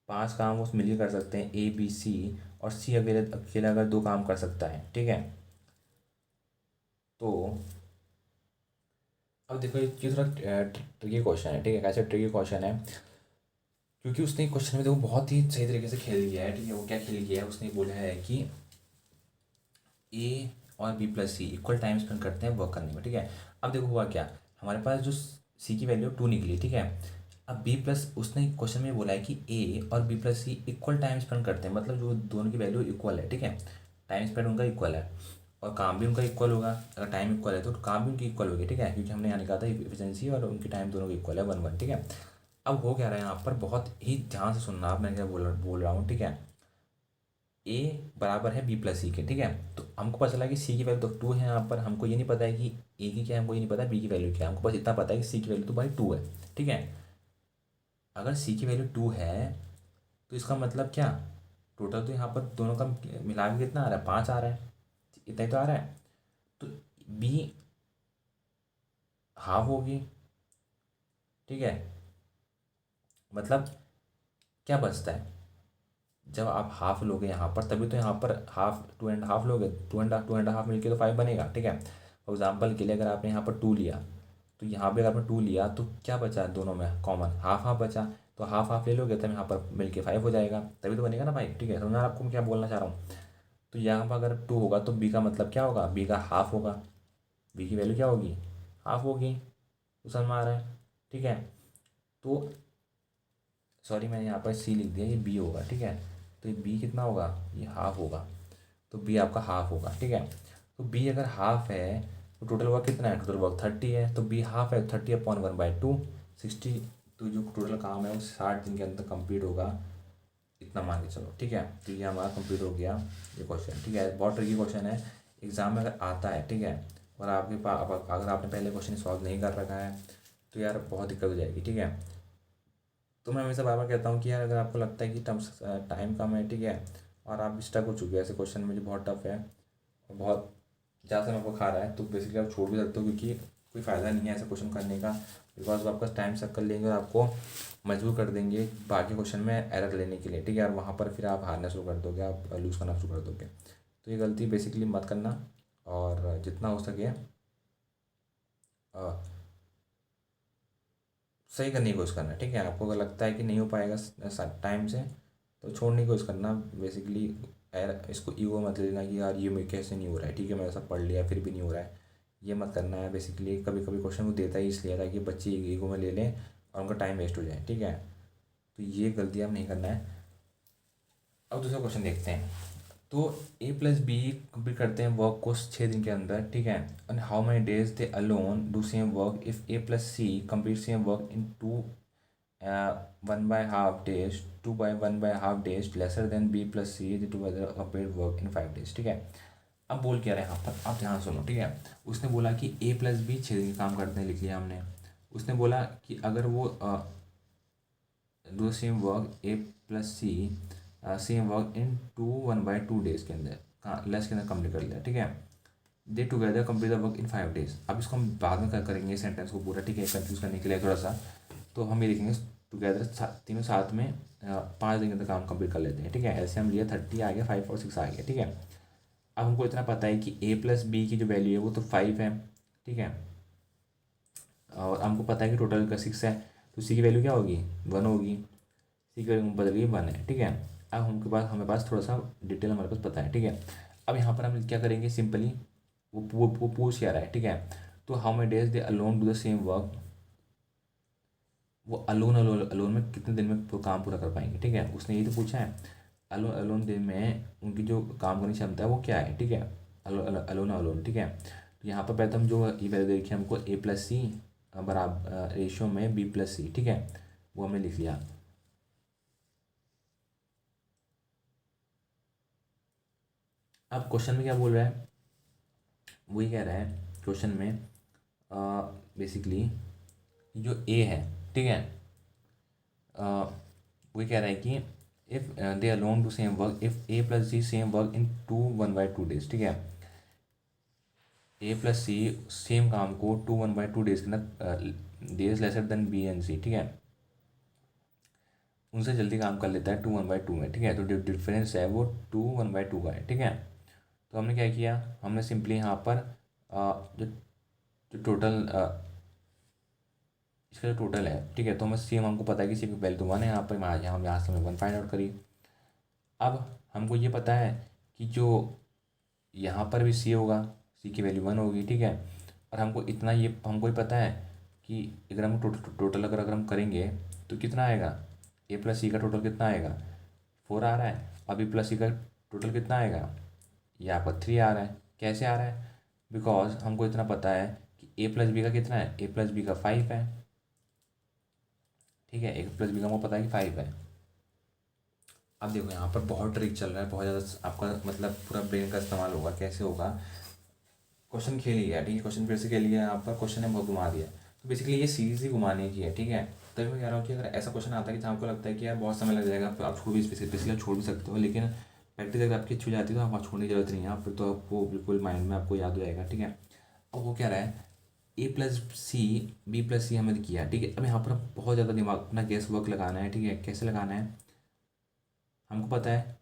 5 काम वो मिलकर कर सकते हैं ए बी सी, और सी अकेले अकेला अगर 2 काम कर सकता है, ठीक है। तो अब देखो ये थोड़ा ट्रिकी क्वेश्चन है, ठीक है। कैसे ट्रिकी क्वेश्चन है, क्योंकि उसने क्वेश्चन में देखो बहुत ही सही तरीके से खेल गया है, ठीक है। वो क्या खेल गया है, उसने बोला है कि ए और बी प्लस सी इक्वल टाइम स्पेंड करते हैं वर्क करने में, ठीक है। अब देखो हुआ क्या, हमारे पास जो सी की वैल्यू 2 निकली, ठीक है। अब बी प्लस, उसने क्वेश्चन में बोला है कि ए और बी प्लस सी इक्वल टाइम स्पेंड करते हैं, मतलब जो दोनों की वैल्यू इक्वल है, ठीक है, टाइम स्पेंड उनका इक्वल है, और काम भी उनका इक्वल होगा। अगर टाइम इक्वल है तो काम भी उनकी इक्वल होगी, ठीक है, क्योंकि हमने यहाँ लिखा था इफिशिएंसी और उनकी टाइम दोनों की इक्वल है 1/1, ठीक है। अब हो क्या रहा है यहाँ पर, बहुत ही ध्यान से सुनना आप, मैं क्या बोल रहा हूँ, ठीक है। ए बराबर है बी प्लस सी के, ठीक है। तो हमको पता चला कि सी की वैल्यू तो 2 है, यहाँ पर हमको ये नहीं पता है कि ए की क्या है, हमको ये नहीं पता है बी की वैल्यू क्या है, हमको बस इतना पता है कि सी की वैल्यू तो भाई 2 है, ठीक है। अगर सी की वैल्यू 2 है, तो इसका मतलब क्या, टोटल तो यहाँ पर दोनों का मिला के कितना आ रहा है, 5 आ रहा है, इतना ही तो आ रहा है। तो बी हाफ होगी, ठीक है, मतलब क्या बचता है, जब आप हाफ लोगे यहाँ पर तभी तो यहाँ पर हाफ 2.5 लोगे, 2.5 मिलके तो 5 बनेगा, ठीक है। फॉर एग्जाम्पल के लिए अगर आपने यहाँ पर 2 लिया, तो यहाँ पे अगर आपने 2 लिया तो क्या बचा दोनों में कॉमन, हाफ हाफ बचा। तो हाफ हाफ ले लोगे तब यहाँ पर मिलके 5 हो जाएगा, तभी तो बनेगा ना भाई। ठीक है, समझ में आ रहा है आपको मैं क्या बोलना चाह रहा हूँ। तो यहाँ पर अगर 2 होगा तो बी का मतलब क्या होगा, बी का हाफ होगा, बी की वैल्यू क्या होगी, हाफ होगी। तो समझ में आ रहा है। ठीक है, तो सॉरी मैंने यहाँ पर सी लिख दिया, ये बी होगा। ठीक है, तो ये बी कितना होगा, ये हाफ होगा। तो बी आपका हाफ होगा। ठीक है, तो बी अगर हाफ है तो टोटल वर्क कितना है, टोटल वर्क 30 है। तो बी हाफ है, 30/1/2 60। तो जो टोटल काम है वो 60 दिन के अंदर कंप्लीट होगा, इतना मान के चलो। ठीक है, तो ये हमारा कंप्लीट हो गया ये क्वेश्चन। ठीक है, बहुत ट्रिकी क्वेश्चन है, एग्जाम में अगर आता है। ठीक है, और आपके पास अगर आपने पहले क्वेश्चन सॉल्व नहीं कर रखा है तो यार बहुत दिक्कत हो जाएगी। ठीक है, तो मैं हमेशा बार बार कहता हूँ कि यार अगर आपको लगता है कि टाइम कम है, ठीक है, और आप स्टक हो चुके हैं ऐसे क्वेश्चन में जो बहुत टफ है और बहुत ज़्यादा समय आपको खा रहा है, तो बेसिकली आप छोड़ भी सकते हो, क्योंकि कोई फ़ायदा नहीं है ऐसे क्वेश्चन करने का। बिकॉज वो आपका टाइम सक कर लेंगे और आपको मजबूर कर देंगे बाकी क्वेश्चन में एरर लेने के लिए। ठीक है, और वहाँ पर फिर आप हारना शुरू कर दोगे, आप लूज़ करना शुरू कर दोगे। तो ये गलती बेसिकली मत करना, और जितना हो सके सही करने की कोशिश करना। ठीक है, आपको अगर लगता है कि नहीं हो पाएगा टाइम से तो छोड़ने की कोशिश करना। बेसिकली इसको ईगो मत लेना कि यार ये मेरे कैसे नहीं हो रहा है। ठीक है, मैंने सब पढ़ लिया फिर भी नहीं हो रहा है, ये मत करना है। बेसिकली कभी कभी क्वेश्चन वो देता ही इसलिए था कि बच्चे ईगो में ले लें और उनका टाइम वेस्ट हो जाए। ठीक है, तो ये गलती हम नहीं करना है। अब दूसरा क्वेश्चन देखते हैं। तो A+B कंप्लीट करते हैं वर्क को 6 दिन के अंदर। ठीक है, and how many days they alone do same work if A+C complete same work in 1/2 days, 2/1/2 days lesser than B+C the together complete work in 5 days। ठीक है, अब बोल क्या रहे हैं यहाँ पर, आप ध्यान सुनो। ठीक है, उसने बोला कि A+B 6 दिन काम करते हैं, लिख लिया हमने। उसने बोला कि अगर वो do same work A+C same work in 1/2 days के अंदर, लेस के अंदर कंप्लीट कर लिया। ठीक है, दे together complete the work in 5 days. अब इसको हम बाद में करेंगे सेंटेंस को पूरा। ठीक है, कंफ्यूज करने के लिए थोड़ा सा, तो हम ये लिखेंगे टुगेदर तीनों साथ में 5 दिन के अंदर काम कंप्लीट कर लेते हैं। ठीक है, ऐसे हम लिया 30 आ गया, 5 और 6 आ गया। ठीक है, अब हमको इतना पता है कि A+B की जो वैल्यू है वो तो 5 है। ठीक है, और हमको पता है कि टोटल का 6 है, तो सी की वैल्यू क्या होगी, 1 होगी। सी की वैल्यू बदल गई 1 है। ठीक है, अब हमें पास थोड़ा सा डिटेल हमारे पास पता है। ठीक है, अब यहाँ पर हम क्या करेंगे, सिंपली वो पूछ क्या रहा है। ठीक है, तो how many days they alone do the same work, वो अलोन अलोन अलोन में कितने दिन में काम पूरा कर पाएंगे। ठीक है, उसने ये तो पूछा है। अलोन अलोन दिन में उनकी जो काम करने की क्षमता है वो क्या है। ठीक है, अलोन अलोन। ठीक है, तो यहाँ पर पहले हम जो ये वैल्यू दे रखी है हमको A+C बराबर रेशियो में B+C। ठीक है, वो हमने लिख लिया। अब क्वेश्चन में क्या बोल रहा है, वही कह रहा है क्वेश्चन में बेसिकली जो ए है। ठीक है, वही कह रहा है कि if they alone to same work if A+C same work in 1/2 days. ठीक है, A+C सेम काम को 1/2 डेज के अंदर days lesser than B and C। ठीक है, उनसे जल्दी काम कर लेता है 1/2 में। ठीक है, तो जो डिफरेंस है वो 1/2 का है। ठीक है, तो हमने क्या किया, हमने सिंपली यहाँ पर जो जो टोटल इसका जो टोटल है। ठीक है, तो हमें सेम हमको पता है कि सी की वैल्यू 1 है, यहाँ पर हम यहाँ से हमें 1 फाइंड आउट करी। अब हमको ये पता है कि जो यहाँ पर भी सी होगा, सी की वैल्यू 1 होगी। ठीक है, और हमको इतना ये हमको ही पता है कि अगर हम टोटल अगर हम करेंगे तो कितना आएगा, A+C का टोटल कितना आएगा, 4 आ रहा है। अब B+C का टोटल कितना आएगा, ये आपका 3 आ रहा है। कैसे आ रहा है, बिकॉज हमको इतना पता है कि A+B का कितना है, A+B का 5 है। ठीक है, A+B का हमको पता है कि 5 है। अब देखो यहाँ पर बहुत ट्रिक चल रहा है, बहुत ज़्यादा आपका मतलब पूरा ब्रेन का इस्तेमाल होगा। कैसे होगा, क्वेश्चन खेल लिया। ठीक है, क्वेश्चन फिर से खेल लिया, यहाँ पर क्वेश्चन ने बहुत घुमा दिया। तो बेसिकली ये सीरीज ही घुमाने की है। ठीक है, तभी मैं कह रहा हूँ कि अगर ऐसा क्वेश्चन आता है कि जहाँ आपको लगता है कि यार बहुत समय लग जाएगा, तो आप छोड़ भी बेसिकली छोड़ भी सकते हो, लेकिन प्रैक्टिस अगर आपकी अच्छी हो जाती है तो आप छोड़ने की जरूरत नहीं है। आप फिर तो आपको बिल्कुल माइंड में आपको याद हो जाएगा। ठीक है, अब वो क्या रहा है, A+C B+C हमें किया। ठीक है, अब यहाँ पर बहुत ज़्यादा दिमाग अपना गैस वर्क लगाना है। ठीक है, कैसे लगाना है, हमको पता है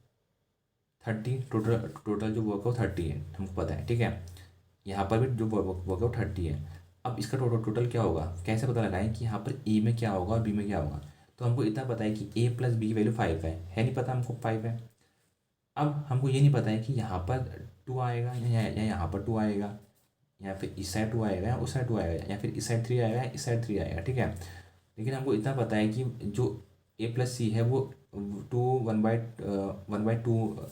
30 टोटल जो वर्क है वो 30 है, हमको पता है। ठीक है, यहाँ पर भी जो वर्क है वो 30 है। अब इसका टोटल क्या होगा, कैसे पता लगाएं कि यहाँ पर ए में क्या होगा और बी में क्या होगा। तो हमको इतना पता है कि ए प्लस बी की वैल्यू 5 है नहीं पता हमको 5 है। अब हमको ये नहीं पता है कि यहाँ पर 2 आएगा या यहाँ पर 2 आएगा, या फिर इस साइड 2 आएगा या उस साइड 2 आएगा, या फिर इस साइड 3 आएगा या इस साइड 3 आएगा, ठीक है। लेकिन हमको इतना पता है कि जो ए प्लस सी है वो टू 1/2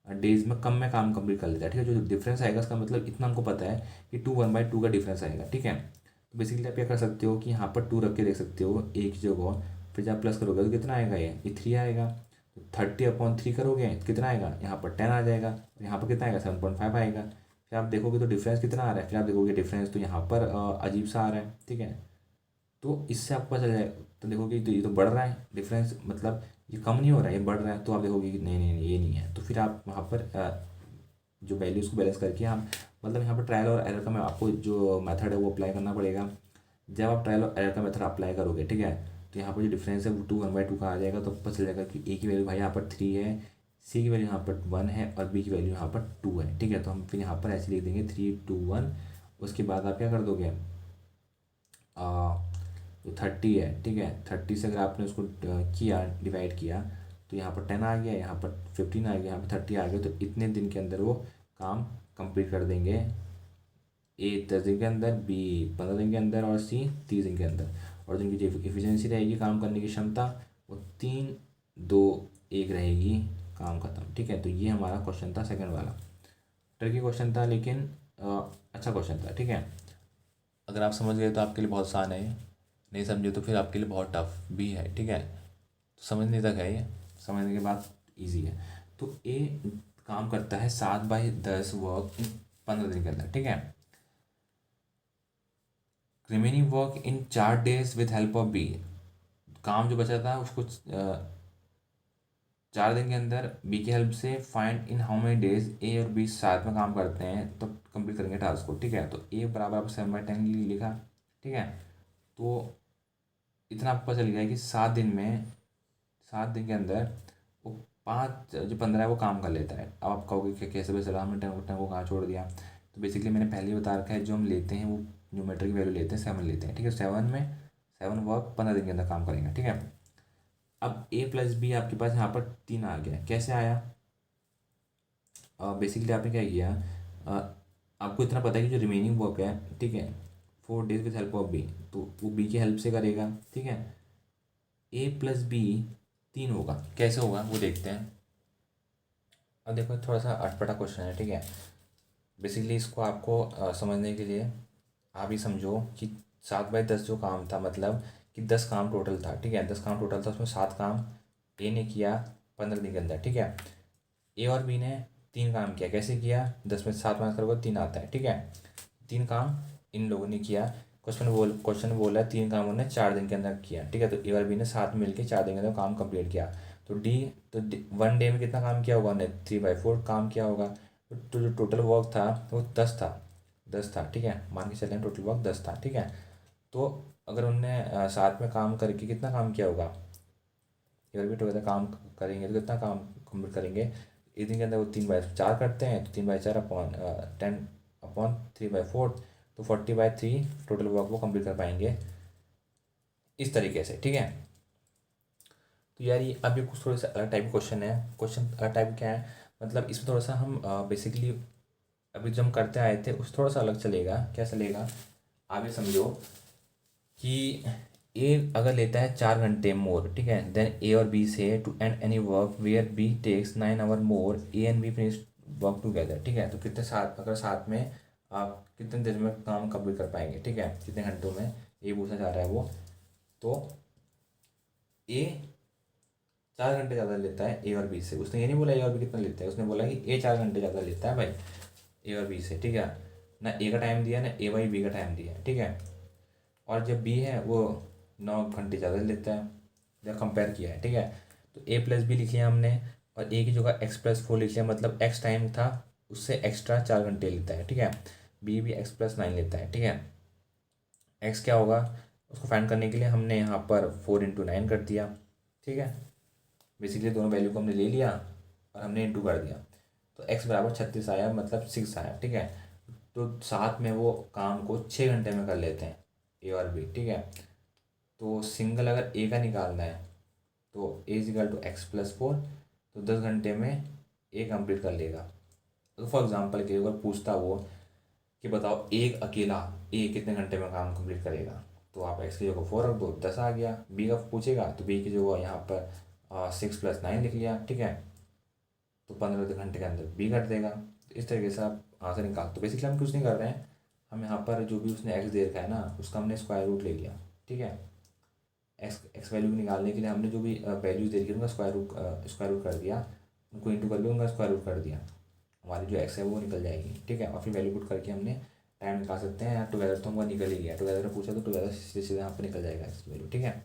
डेज में कम में काम कंप्लीट कर लेता है, ठीक है। जो डिफरेंस आएगा उसका मतलब इतना हमको पता है कि 2 1/2 का डिफरेंस आएगा, ठीक है। तो बेसिकली आप क्या कर सकते हो कि यहाँ पर 2 रख के देख सकते हो एक की जगह, फिर जब प्लस करोगे तो कितना आएगा, ये 3 आएगा। तो 30/3 करोगे तो कितना आएगा, यहाँ पर 10 आ जाएगा, और यहाँ पर कितना आएगा 7.5 आएगा। फिर आप देखोगे तो डिफरेंस कितना आ रहा है, फिर आप देखोगे डिफरेंस तो यहाँ पर अजीब सा आ रहा है, ठीक है। तो इससे आपको पता चल जाए, तो देखोगे तो ये तो बढ़ रहा है डिफरेंस, मतलब ये कम नहीं हो रहा है, ये बढ़ रहा है। तो आप देखोगे कि नहीं नहीं नहीं, ये नहीं है। तो फिर आप वहाँ पर जो वैल्यूज़ को बैलेंस करके हम, मतलब यहाँ पर ट्रायल और एरर का मैं आपको जो मेथड है वो अप्लाई करना पड़ेगा। जब आप ट्रायल और एरर का मेथड अप्लाई करोगे, ठीक है, तो यहाँ पर जो डिफरेंस है वो 2 1/2 का आ जाएगा। तो पता चल जाएगा कि ए की वैल्यू भाई यहाँ पर 3 है, सी की वैल्यू यहाँ पर 1 है, और बी की वैल्यू यहाँ पर 2 है, ठीक है। तो हम फिर यहाँ पर ऐसे लिख देंगे 3 2 1। उसके बाद आप क्या कर दोगे, तो 30 है, ठीक है। 30 से अगर आपने उसको किया, डिवाइड किया, तो यहाँ पर 10 आ गया, यहाँ पर 15 आ गया, यहाँ पर 30 आ गया। तो इतने दिन के अंदर वो काम कंप्लीट कर देंगे। ए 10 दिन के अंदर, बी 15 दिन के अंदर, और सी 30 दिन के अंदर। और जिनकी जो इफिशियंसी रहेगी काम करने की क्षमता, वो 3 2 1 रहेगी, काम खत्म, ठीक है। तो ये हमारा क्वेश्चन था सेकंड वाला। ट्रिकी क्वेश्चन था लेकिन अच्छा क्वेश्चन था, ठीक है। अगर आप समझ गए तो आपके लिए बहुत आसान है, नहीं समझे तो फिर आपके लिए बहुत टफ भी है, ठीक है। तो समझने तक है ये, समझने के बाद इजी है। तो ए काम करता है 7/10 वर्क इन 15 दिन के अंदर, ठीक है। Remaining work in 4 days with help of B, काम जो बचा था उसको 4 दिन के अंदर बी की हेल्प से find in how many days A और बी साथ में काम करते हैं तो कंप्लीट करेंगे टास्क को, ठीक है। तो ए बराबर आपको 7/10 लिखा, ठीक है। तो इतना आपको पता चल गया है कि 7 दिन के अंदर वो 15 है वो काम कर लेता है। अब आप कहोगे कि कैसे पता चला, हमने 10 को कहाँ छोड़ दिया। तो बेसिकली मैंने पहले ही बता रखा है, जो हम लेते हैं वो न्यूमेटर की वैल्यू लेते हैं, 7 लेते हैं, ठीक है। 7 वर्क 15 दिन के अंदर काम करेंगे, ठीक है। अब ए प्लस बी आपके पास यहाँ पर 3 आ गया, कैसे आया। बेसिकली आपने क्या किया, आपको इतना पता है कि जो रिमेनिंग वर्क है, ठीक है, 4 days with help of B, तो वो बी की हेल्प से करेगा, ठीक है। ए प्लस बी 3 होगा, कैसे होगा वो देखते हैं। अब देखो थोड़ा सा अटपटा क्वेश्चन है, ठीक है। बेसिकली इसको आपको समझने के लिए आप ही समझो कि 7/10 जो काम था, मतलब कि 10 काम टोटल था, ठीक है। 10 काम टोटल था, उसमें 7 काम ए ने किया 15 दिन के अंदर, ठीक है। ए और बी ने 3 काम किया, कैसे किया, 10 में से 7 माइनस करोगे 3 आता है, ठीक है। 3 काम इन लोगों ने किया। क्वेश्चन बोला है 3 काम उन्होंने 4 दिन के अंदर किया, ठीक है। तो ए और बी ने साथ में मिलकर 4 दिन के अंदर काम कंप्लीट किया। तो डी, तो 1 डे में कितना काम किया होगा उन्होंने, 3/4 काम किया होगा। तो जो टोटल वर्क था वो 10 था, ठीक है। मान के चलें टोटल वर्क 10 था, ठीक है। तो अगर उनने साथ में काम करके कितना काम किया होगा, अगर भी टुगेदर काम करेंगे तो कितना काम कंप्लीट करेंगे। एक दिन के अंदर वो 3/4 करते हैं, तो 3/4 अपॉन 10/3/4, तो 40/3 टोटल वर्क वो कंप्लीट कर पाएंगे इस तरीके से, ठीक है। तो यार ये अभी कुछ थोड़ा सा अलग टाइप का क्वेश्चन है। क्वेश्चन अलग टाइप क्या है, मतलब इसमें थोड़ा सा हम बेसिकली अभी जो हम करते आए थे उस थोड़ा सा अलग चलेगा। क्या चलेगा, आप ये समझो कि ए अगर लेता है 4 घंटे मोर, ठीक है, देन ए और बी से to and any work where B takes 9 hour more, A and B finish work together, ठीक है। तो कितने साथ, अगर साथ में आप कितने देर में काम कंप्लीट कर पाएंगे, ठीक है, कितने घंटों में, ये पूछना चाह रहा है वो। तो ए 4 घंटे ज़्यादा लेता है ए और बी से, उसने ये नहीं बोला ए और बी कितना लेता है, उसने बोला कि ए 4 घंटे ज़्यादा लेता है भाई ए और बी से, ठीक है। ना ए का टाइम दिया, ना ए बाई बी का टाइम दिया है, ठीक है। और जब बी है वो 9 घंटे ज़्यादा लेता है, जब कंपेयर किया है, ठीक है। तो ए प्लस बी लिख लिया हमने, और ए की जगह एक्स प्लस 4 लिख लिया, मतलब एक्स टाइम था उससे एक्स्ट्रा 4 घंटे लेता है, ठीक है। बी भी एक्स प्लस 9 लेता है, ठीक है। एक्स क्या होगा, उसको फाइंड करने के लिए हमने यहाँ पर 4 × 9 कर दिया, ठीक है। बेसिकली दोनों वैल्यू को हमने ले लिया और हमने इंटू कर दिया। तो एक्स बराबर 36 आया, मतलब 6 आया, ठीक है। तो साथ में वो काम को 6 घंटे में कर लेते हैं ए और बी, ठीक है। तो सिंगल अगर ए का निकालना है तो A is equal to x plus four, तो 10 घंटे में ए कंप्लीट कर लेगा। तो फॉर एग्जांपल के अगर पूछता वो कि बताओ एक अकेला ए कितने घंटे में काम कंप्लीट करेगा, तो आप एक्स की जगह 4 रख दो, 10 आ गया। बी का पूछेगा तो बी की जगह यहाँ पर 6 + 9 लिख लिया, ठीक है। तो 15 घंटे के अंदर बी कर देगा। तो इस तरीके से आप आंसर निकाल, तो बेसिकली हम कुछ नहीं कर रहे हैं, हम यहाँ पर जो भी उसने एक्स दे रखा है ना उसका हमने स्क्वायर रूट ले लिया, ठीक है। एक्स वैल्यू निकालने के लिए हमने जो भी वैल्यूज दे रखी है उनका स्क्वायर रूट कर दिया, उनको इंटू करके उनका स्क्वायर रूट कर दिया, हमारी जो एक्स है वो निकल जाएगी, ठीक है। और फिर वैल्यू पुट करके हमने टाइम निकाल सकते हैं। टुगेदर तो हमको निकल ही गया, टुगेदर में पूछा तो टुगेदर सीधे सीधे यहाँ पर निकल जाएगा इसकी वैल्यू, ठीक है।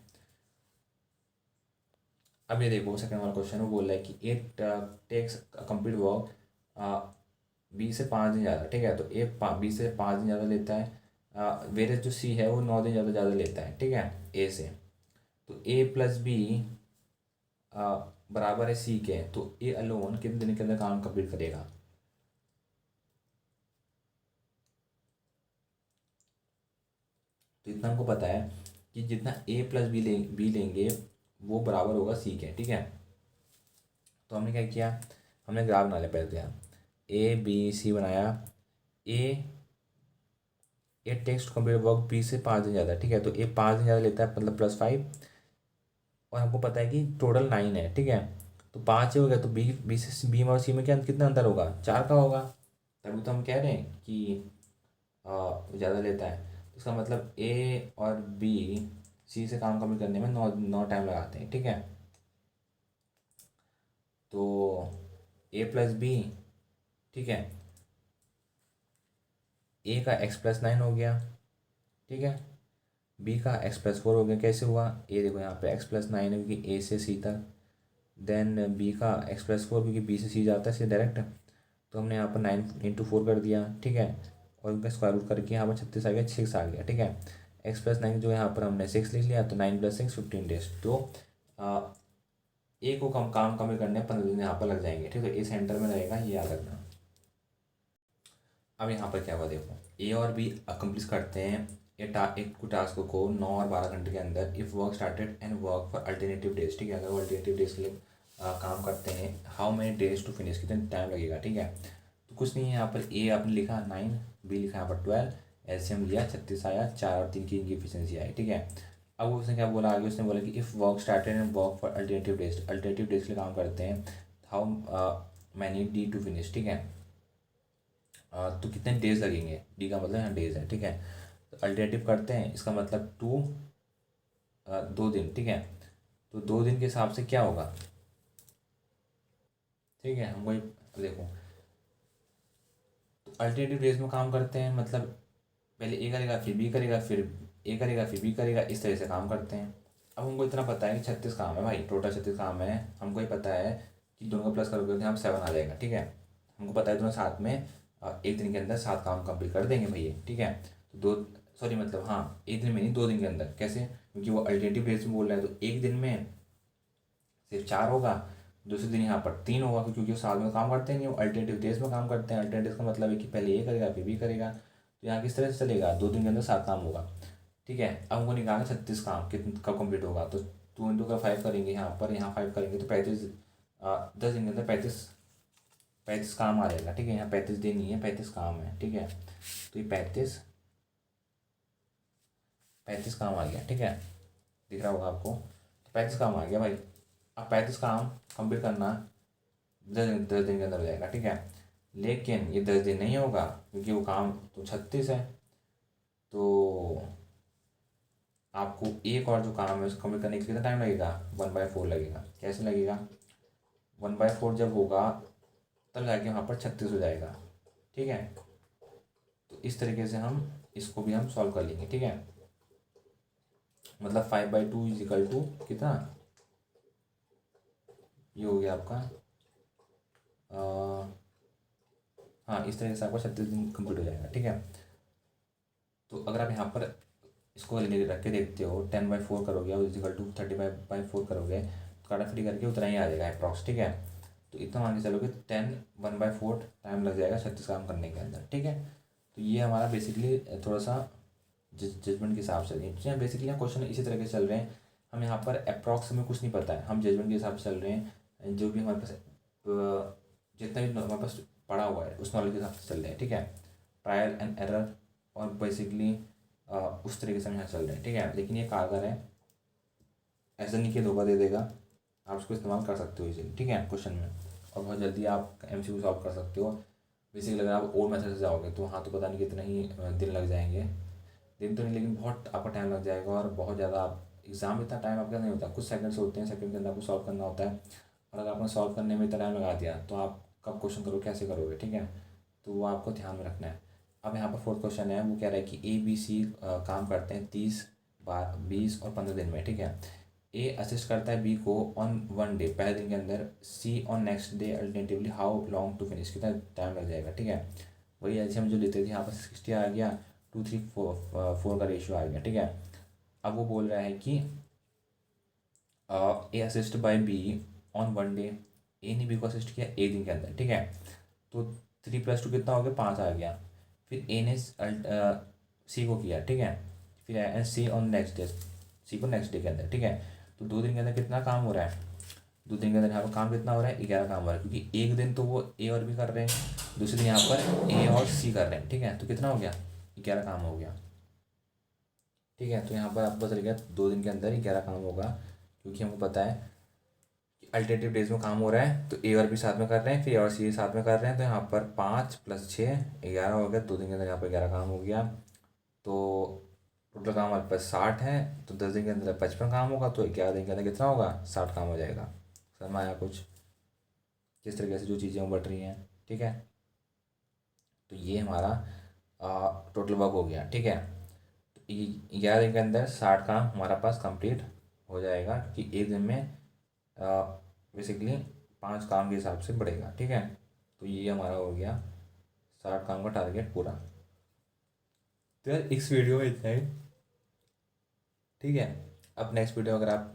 अब ये देखो सेकंड वाला क्वेश्चन, वो बोल रहा है कि इट टेक्स कंप्लीट वर्क 20 से 5 दिन ज़्यादा, ठीक है। तो ए 20 से 5 दिन ज़्यादा लेता है, वेरे जो सी है वो 9 दिन ज़्यादा लेता है, ठीक है, ए से। तो ए प्लस बी बराबर है सी के, तो ए अलोन कितने दिन के अंदर काम कंप्लीट करेगा। तो इतना हमको पता है कि जितना ए प्लस बी लेंगे वो बराबर होगा सी के, ठीक है। तो हमने क्या किया, हमने ग्राफ बना लिया पहले तो यहाँ ए बी सी बनाया। ए ए टेक्स्ट कंप्लीट वर्क 20 से 5 दिन ज़्यादा, ठीक है। तो ए 5 दिन ज़्यादा लेता है मतलब +5, और हमको पता है कि टोटल 9 है, ठीक है। तो 5 हो गया, तो बी से बी और सी में क्या कितना अंतर होगा, 4 का होगा। तभी तो हम कह रहे हैं कि ज़्यादा लेता है। तो इसका मतलब ए और बी सी से काम कंप्लीट करने में 9 टाइम लगाते हैं, ठीक है। तो ए प्लस बी, ठीक है, ए का x + 9 हो गया, ठीक है। बी का x + 4 हो गया। कैसे हुआ, ए देखो यहाँ पे x + 9 है क्योंकि ए से सी तक, देन बी का x + 4 क्योंकि बी से सी जाता है सी डायरेक्ट, तो हमने यहाँ पर 9 × 4 कर दिया, ठीक है। और उनका स्क्वायर रूट करके यहाँ पर 36 आ गया, 6 आ गया, ठीक है। x + 9 जो यहाँ पर हमने 6 लिख लिया, तो 9 + 6 15 डेज। तो ए को काम कम करने 15 दिन यहाँ पर लग जाएंगे, ठीक है। ए सेंटर में रहेगा, ये याद रखना। अब यहाँ पर क्या हुआ देखो, ए और बी अकम्प्लिश करते हैं एक को टास्क को 9 और 12 घंटे के अंदर, if work started and work for alternative days, ठीक है। अगर वो अल्टरनेटिव डेज के लिए काम करते हैं, how many days to finish, कितने टाइम लगेगा, ठीक है। तो कुछ नहीं है, यहाँ पर ए आपने लिखा 9, बी लिखा यहाँ पर 12, एलसीएम लिया 36 आया, 4 और 3 की इनकी एफिशिएंसी आई, ठीक है। अब उसने क्या बोला आगे, उसने बोला कि if work started and work for alternative days के लिए काम करते हैं, how many day to finish, ठीक है। तो कितने डेज लगेंगे, डी का मतलब यहाँ डेज है, ठीक है। तो अल्टरनेटिव करते हैं, इसका मतलब 2 दिन, ठीक है। तो 2 दिन के हिसाब से क्या होगा, ठीक है। हमको देखो, तो अल्टरनेटिव डेज में काम करते हैं मतलब पहले ए करेगा फिर बी करेगा, फिर ए करेगा फिर बी करेगा, इस तरह से काम करते हैं। अब हमको इतना पता है कि 36 काम है भाई, टोटल 36 काम है। हमको ये पता है कि दोनों का प्लस करोगे तो यहाँ 7 आ जाएगा, ठीक है। हमको पता है दोनों साथ में एक दिन के अंदर 7 काम कंप्लीट कर देंगे भैया, ठीक है। तो दो, सॉरी मतलब हाँ, एक दिन में नहीं 2 दिन के अंदर। कैसे, क्योंकि वो अल्टरनेटिव डेज में बोल रहा है, तो एक दिन में सिर्फ 4 होगा, दूसरे दिन यहाँ पर 3 होगा, क्योंकि वो साल में काम करते नहीं, वो अल्टरनेटिव डेज में काम करते हैं। अल्टरनेटिव का मतलब है कि पहले ये करेगा फिर भी करेगा। तो यहाँ किस तरह से चलेगा, 2 दिन के अंदर 7 काम होगा, ठीक है। अब हमको निकालना 36 काम कितने कब कंप्लीट होगा, तो 2 × 5 करेंगे यहाँ पर, यहाँ 5 करेंगे तो 35, 10 दिन के अंदर 35 काम आ जाएगा, ठीक है। यहाँ 35 दिन नहीं है, 35 काम है, ठीक है। तो ये 35 काम आ गया, ठीक है, दिख रहा होगा आपको। तो 35 काम आ गया भाई। अब 35 काम कंप्लीट करना 10 दिन के अंदर हो जाएगा, ठीक है। लेकिन ये 10 दिन नहीं होगा क्योंकि वो काम तो 36 है। तो आपको एक और जो काम है उसको कंप्लीट करने के लिए कितना टाइम लगेगा, 1/4 लगेगा। कैसे लगेगा, 1/4 जब होगा तब जाके वहाँ पर 36 हो जाएगा, ठीक है। तो इस तरीके से हम इसको भी हम सॉल्व कर लेंगे, ठीक है। मतलब 5/2 = कितना, ये हो गया आपका हाँ, इस तरीके से आपका 36 दिन कंप्लीट हो जाएगा, ठीक है। तो अगर आप यहाँ पर इसको रख के देखते हो, 10/4 करोगे और = 35/4 करोगे, तो काटाफिटी करके उतना ही आ जाएगा अप्रॉक्स, ठीक है। तो इतना मान के चलोगे 1/4 टाइम लग जाएगा 36 काम करने के अंदर, ठीक है। तो ये हमारा बेसिकली थोड़ा सा जजमेंट के हिसाब से चलिए बेसिकली यहाँ क्वेश्चन इसी तरह के चल रहे हैं। हम यहाँ पर अप्रॉक्स में कुछ नहीं पता है, हम जजमेंट के हिसाब से चल रहे हैं। जो भी हमारे पास जितना भी हमारे पास पढ़ा हुआ है उस नॉलेज के हिसाब से चल रहे हैं, ठीक है। ट्रायल एंड एरर और बेसिकली उस तरीके से हम यहाँ चल रहे हैं, ठीक है। लेकिन ये कारगर है, ऐसा नहीं कि धोखा दे देगा, आप उसको इस्तेमाल कर सकते हो इसे, ठीक है, क्वेश्चन में। और बहुत जल्दी आप MCQ सॉल्व कर सकते हो। बेसिकली अगर आप ओल्ड मेथड से जाओगे तो वहाँ तो पता नहीं कितने ही दिन लग जाएंगे, दिन तो नहीं लेकिन बहुत आपका टाइम लग जाएगा। और बहुत ज़्यादा आप एग्ज़ाम इतना टाइम आपका नहीं होता, कुछ सेकंड्स होते हैं, सेकंड के अंदर आपको सॉल्व करना होता है। और अगर आपने सॉल्व करने में इतना टाइम लगा दिया तो आप कब क्वेश्चन करोगे, कैसे करोगे, ठीक है। तो वो आपको ध्यान में रखना है। अब यहाँ पर फोर्थ क्वेश्चन है, वो कह रहा है कि ABC काम करते हैं 30 बार 20 और 15 दिन में, ठीक है। A असिस्ट करता है B को ऑन वन डे, पहले दिन के अंदर। C on next day, alternatively how long to finish, कितना टाइम लग जाएगा, ठीक है। वही एलसीएम जो लेते थे यहाँ पर 60 आ गया, 2:3:4 का रेशियो आ गया, ठीक है। अब वो बोल रहा है कि A assist by B on one day, A ने B को असिस्ट किया एक दिन के अंदर, ठीक है। तो 3+2 कितना हो गया, 5 आ गया। फिर A ने C को किया, ठीक है। फिर C on next day, C को नेक्स्ट डे के अंदर, ठीक है। तो 2 दिन के अंदर कितना काम हो रहा है, 2 दिन के अंदर यहाँ पर काम कितना हो रहा है, 11 काम हो रहा है। क्योंकि एक दिन तो वो A और B कर रहे हैं, दूसरे दिन यहाँ पर A और C कर रहे हैं, ठीक है। तो कितना हो गया, 11 काम हो गया, ठीक है। तो यहाँ पर आपको पता चल गया 2 दिन के अंदर 11 काम होगा, क्योंकि हमको पता है कि अल्टरनेटिव डेज में काम हो रहा है। तो A और B साथ में कर रहे हैं, फिर A और C साथ में कर रहे हैं। तो यहाँ पर 5 + 6 11 हो गया, 2 दिन के अंदर यहाँ पर 11 काम हो गया। तो टोटल काम हमारे पास 60 है, तो 10 दिन के अंदर 55 काम होगा, तो 11 दिन के अंदर कितना होगा, 60 काम हो जाएगा। समझ आया कुछ, किस तरीके से जो चीज़ें बढ़ रही हैं, ठीक है। तो ये हमारा टोटल वर्क हो गया, ठीक है। तो 11 दिन के अंदर 60 काम हमारा पास कंप्लीट हो जाएगा, कि एक दिन में बेसिकली 5 काम के हिसाब से बढ़ेगा, ठीक है। तो ये हमारा हो गया 60 काम का टारगेट पूरा। तो यार इस वीडियो में इतना ही, ठीक है। अब नेक्स्ट वीडियो अगर आप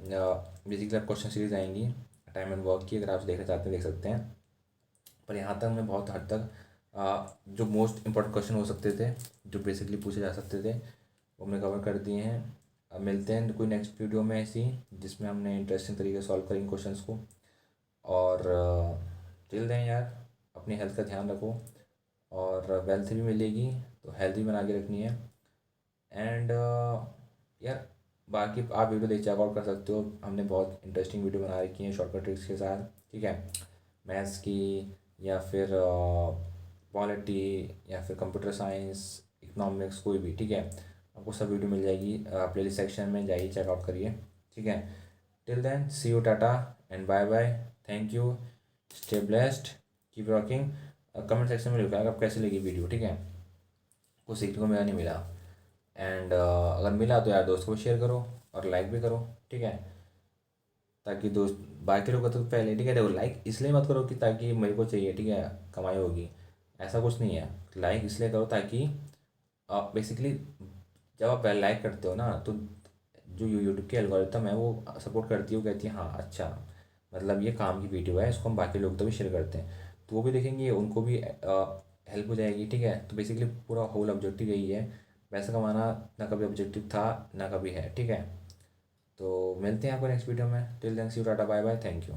बेसिकली आप क्वेश्चन सीरीज आएंगी टाइम एंड वर्क की, अगर आप देखना चाहते हैं देख सकते हैं। पर यहाँ तक हमने बहुत हद तक जो मोस्ट इम्पोर्टेंट क्वेश्चन हो सकते थे, जो बेसिकली पूछे जा सकते थे, वो हमने कवर कर दिए हैं। अब मिलते हैं कोई नेक्स्ट वीडियो में ऐसी, जिसमें हमने इंटरेस्टिंग तरीके से सॉल्व करेंगे क्वेश्चंस को। और टिल दें यार, अपनी हेल्थ का ध्यान रखो, और वेल्थ भी मिलेगी तो हेल्थ भी बना के रखनी है। एंड यार बाकी आप वीडियो देख चेकआउट कर सकते हो, हमने बहुत इंटरेस्टिंग वीडियो बना रखी है शॉर्टकट ट्रिक्स के साथ, ठीक है। मैथ्स की, या फिर पॉलिटी, या फिर कंप्यूटर साइंस, इकोनॉमिक्स, कोई भी, ठीक है। आपको सब वीडियो मिल जाएगी प्लेलिस्ट सेक्शन में, जाइए चेकआउट करिए, ठीक है। Till then see you, tata and bye bye, thank you, stay blessed, keep rocking. Comment section में लिखा आप कैसे लगी वीडियो, ठीक है। कुछ सीखने को मेरा नहीं मिला, एंड अगर मिला तो यार दोस्त को शेयर करो और लाइक भी करो, ठीक है। ताकि दोस्त बाकी लोग तो पहले, ठीक है, देखो लाइक इसलिए मत करो कि ताकि मेरे को चाहिए, ठीक है, कमाई होगी, ऐसा कुछ नहीं है। लाइक इसलिए करो ताकि बेसिकली जब आप लाइक करते हो ना, तो जो यूट्यूब की एल्गोरिथम है वो सपोर्ट करती है, वो कहती है हाँ अच्छा, मतलब ये काम की वीडियो है, इसको हम बाकी लोग तो भी शेयर करते हैं, तो वो भी देखेंगे, उनको भी हेल्प हो जाएगी, ठीक है। तो बेसिकली पूरा होल ऑब्जेक्टिव यही है, पैसा कमाना ना कभी ऑब्जेक्टिव था ना कभी है, ठीक है। तो मिलते हैं आपको नेक्स्ट वीडियो में, till then see you, tata bye bye, thank you.